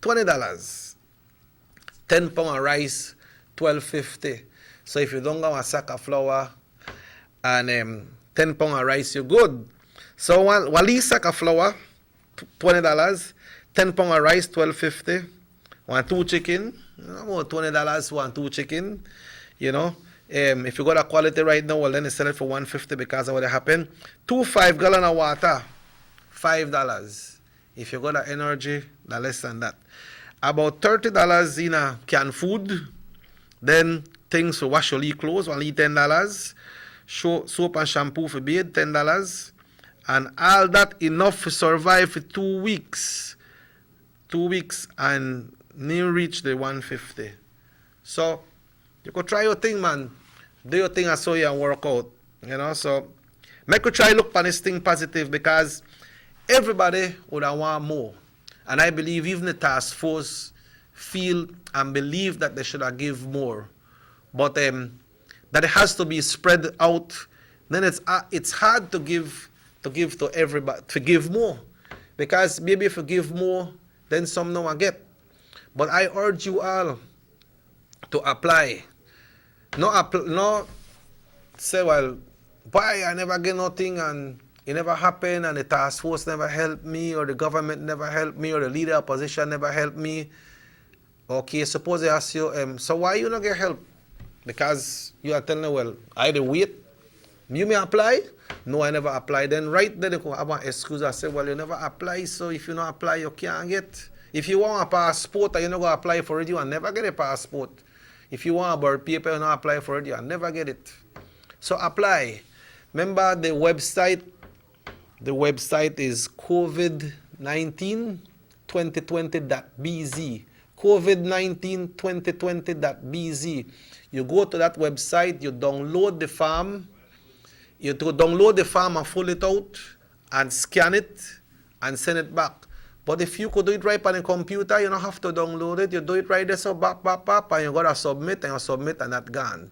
Speaker 2: $20. 10 pound of rice, $12.50. So if you don't get a sack of flour and 10 pound of rice, you're good. So one leaf sack of flour, $20. 10 pound of rice, $12.50. 2 chicken, about $20. 2 chicken, If you got a quality right now, well then they sell it for $150 because of what happened. 2 5-gallon of water, $5. If you got the energy, the less than that. About $30 in a canned food. Then things to wash your clothes, only $10. Soap and shampoo for beard, $10. And all that enough to survive for 2 weeks. 2 weeks and near reach the $150. So you could try your thing, man. Do your thing and so you and work out. So make you try look on this thing positive, because everybody would want more. And I believe even the task force feel and believe that they should have give more. But that it has to be spread out. Then it's hard to give to everybody, to give more. Because maybe if you give more, then some no one get. But I urge you all to apply. No say, well, why I never get nothing and it never happened and the task force never helped me or the government never helped me or the leader opposition never helped me. Okay, suppose they ask you, so why you not get help? Because you are telling them, well, I had to wait. You may apply? No, I never applied. Then right there, they could have an excuse. I say, well, you never apply, so if you not apply, you can't get. If you want a passport and you're not going to apply for it, you will never get a passport. If you want a birth paper and not apply for it, you will never get it. So apply. Remember the website? The website is COVID-192020.bz. COVID-192020.bz. You go to that website, you download the form, and fill it out and scan it and send it back. But if you could do it right on the computer, you don't have to download it. You do it right there, so bap, and you gotta submit, and that gone.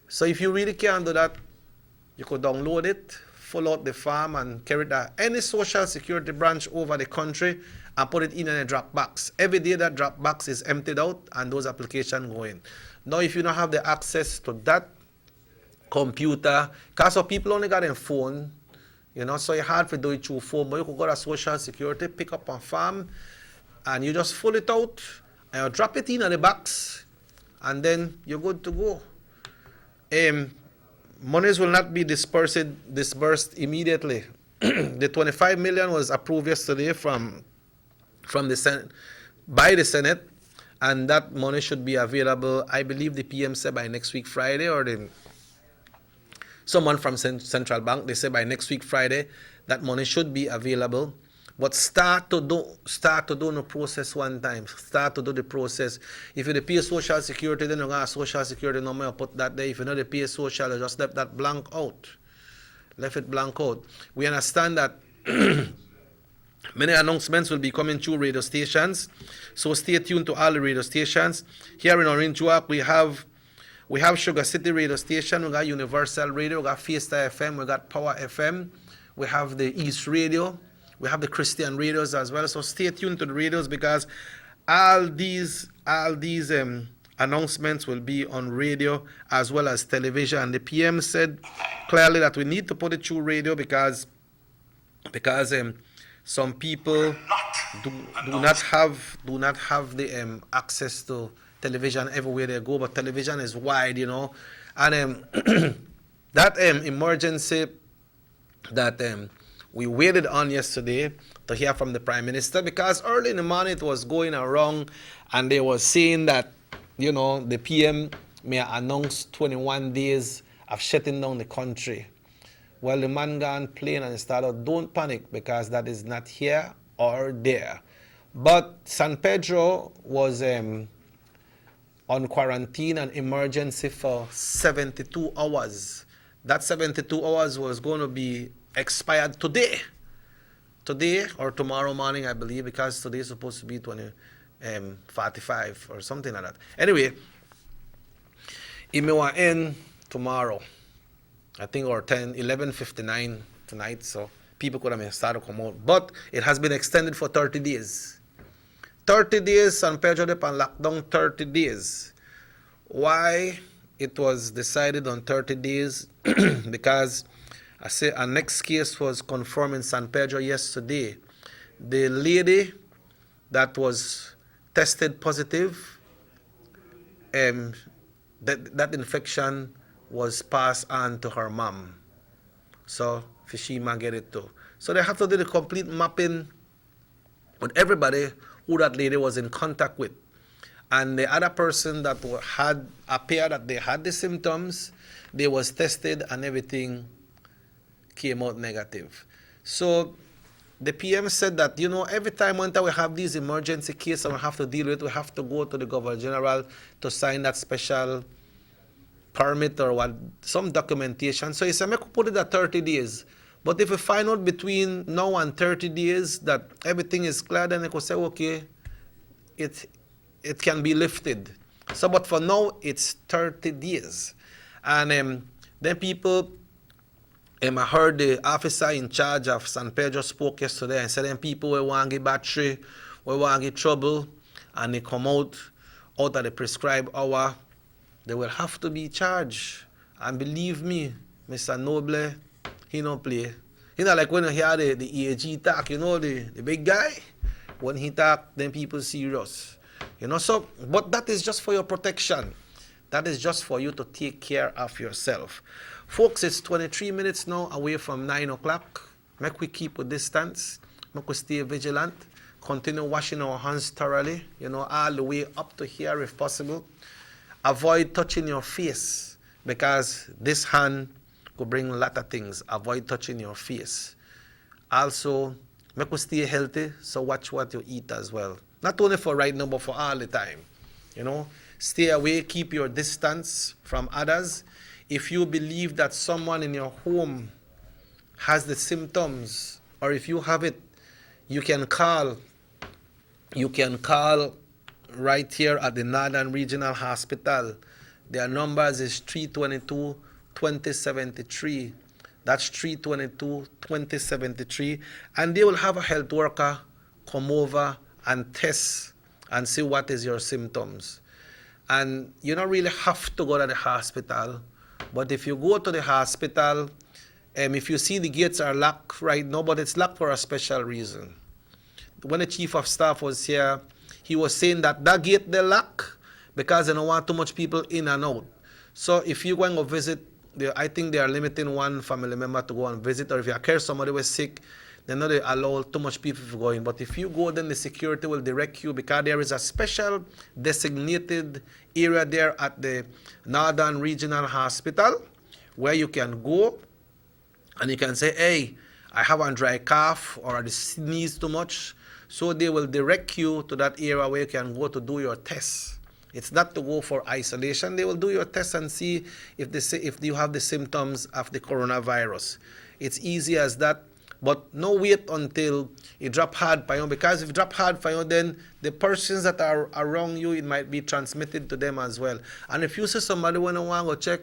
Speaker 2: So if you really can't do that, you could download it, fill out the form, and carry it to any social security branch over the country and put it in a drop box. Every day that drop box is emptied out and those applications go in. Now, if you don't have the access to that computer, because some people only got a phone, so it's hard to do it through phone, but you could go to social security, pick up a form, and you just fill it out, and you drop it in the box, and then you're good to go. Monies will not be disbursed immediately. The 25 million was approved yesterday from the Senate, by the Senate, and that money should be available, I believe the PM said by next week Friday, or someone from Central Bank, they say by next week Friday that money should be available. But start to do the process one time. Start to do the process. If you pay Social Security, then you got Social Security number, you put that there. If you know the pay Social, you just left that blank out. Left it blank out. We understand that many announcements will be coming through radio stations. So stay tuned to all the radio stations. Here in Orange Walk, we have Sugar City Radio Station, we got Universal Radio, we got Fiesta FM, we got Power FM, we have the East Radio, we have the Christian radios as well. So stay tuned to the radios, because all these announcements will be on radio as well as television. And the PM said clearly that we need to put it through radio because some people do not have the access to television everywhere they go, but television is wide, and that emergency that we waited on yesterday to hear from the Prime Minister, because early in the morning it was going around and they were saying that the PM may announce 21 days of shutting down the country. Well, the man gone plain and started, don't panic, because that is not here or there. But San Pedro was on quarantine and emergency for 72 hours. That 72 hours was going to be expired today or tomorrow morning, I believe, because today is supposed to be 45 or something like that. Anyway, it may end tomorrow, I think, or 11:59 tonight, so people could have started to come out. But it has been extended for 30 days. 30 days, San Pedro Dep on lockdown, 30 days. Why it was decided on 30 days? Because I say our next case was confirmed in San Pedro yesterday. The lady that was tested positive, that infection was passed on to her mom. So Fukushima get it too. So they have to do the complete mapping with everybody who that lady was in contact with. And the other person that had appeared that they had the symptoms, they was tested and everything came out negative. So the PM said that, every time we have these emergency cases and we have to deal with it, we have to go to the Governor General to sign that special permit or some documentation. So he said, I could put it at 30 days. But if we find out between now and 30 days that everything is clear, then I could say, okay, it can be lifted. So, but for now, it's 30 days. And then people, I heard the officer in charge of San Pedro spoke yesterday and said, then people will want to get battery, will want to get trouble, and they come out of the prescribed hour, they will have to be charged. And believe me, Mr. Noble, he don't play. Like when you hear the EAG talk, the big guy, when he talk, then people serious. So, but that is just for your protection. That is just for you to take care of yourself. Folks, it's 23 minutes now away from 9 o'clock. Make we keep a distance. Make we stay vigilant. Continue washing our hands thoroughly, all the way up to here if possible. Avoid touching your face, because this hand could bring a lot of things. Avoid touching your face. Also, make us stay healthy, so watch what you eat as well. Not only for right now, but for all the time. Stay away, keep your distance from others. If you believe that someone in your home has the symptoms, or if you have it, you can call right here at the Northern Regional Hospital. Their numbers is 322-2073. That's 322-2073. And they will have a health worker come over and test and see what is your symptoms. And you don't really have to go to the hospital. But if you go to the hospital, if you see the gates are locked right now, but it's locked for a special reason. When the chief of staff was here, he was saying that gate they lock because they don't want too much people in and out. So if you're going to visit, I think they are limiting one family member to go and visit, or if you care somebody was sick, they're not allow too much people to go in. But if you go, then the security will direct you, because there is a special designated area there at the Northern Regional Hospital where you can go and you can say, hey, I have a dry cough or I sneeze too much. So they will direct you to that area where you can go to do your tests. It's not to go for isolation. They will do your test and see if you have the symptoms of the coronavirus. It's easy as that. But no wait until it drop hard for you, because if it drop hard for you, then the persons that are around you, it might be transmitted to them as well. And if you see somebody when you want to go check,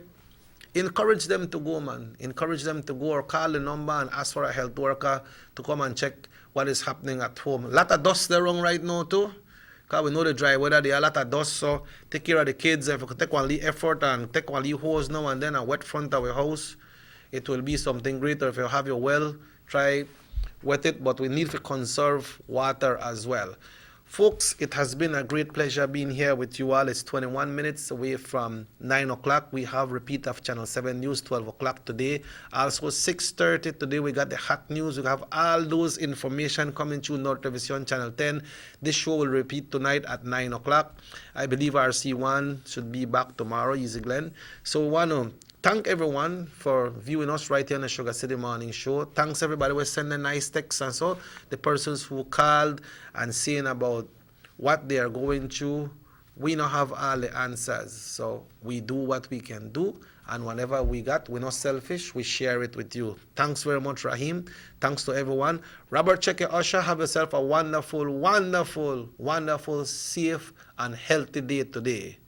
Speaker 2: encourage them to go, man. Encourage them to go, or call the number and ask for a health worker to come and check what is happening at home. A lot of dust there wrong right now too, because we know the dry weather, there are a lot of dust, so take care of the kids. If you could take one little effort and take one little hose now and then and wet front of your house, it will be something great. Or if you have your well, try wet it, but we need to conserve water as well. Folks, it has been a great pleasure being here with you all. It's 21 minutes away from 9 o'clock. We have repeat of Channel 7 News, 12 o'clock today. Also 6:30 today, we got the hot news. We have all those information coming through North Television Channel 10. This show will repeat tonight at 9 o'clock. I believe RC1 should be back tomorrow, Easy Glenn. So we want to thank everyone for viewing us right here on the Sugar City Morning Show. Thanks everybody who sending nice texts, and so the persons who called and saying about what they are going through. We don't have all the answers, so we do what we can do, and whatever we got, we're not selfish, we share it with you. Thanks very much, Rahim. Thanks to everyone. Robert Checker Usher, have yourself a wonderful, wonderful, wonderful, safe and healthy day today.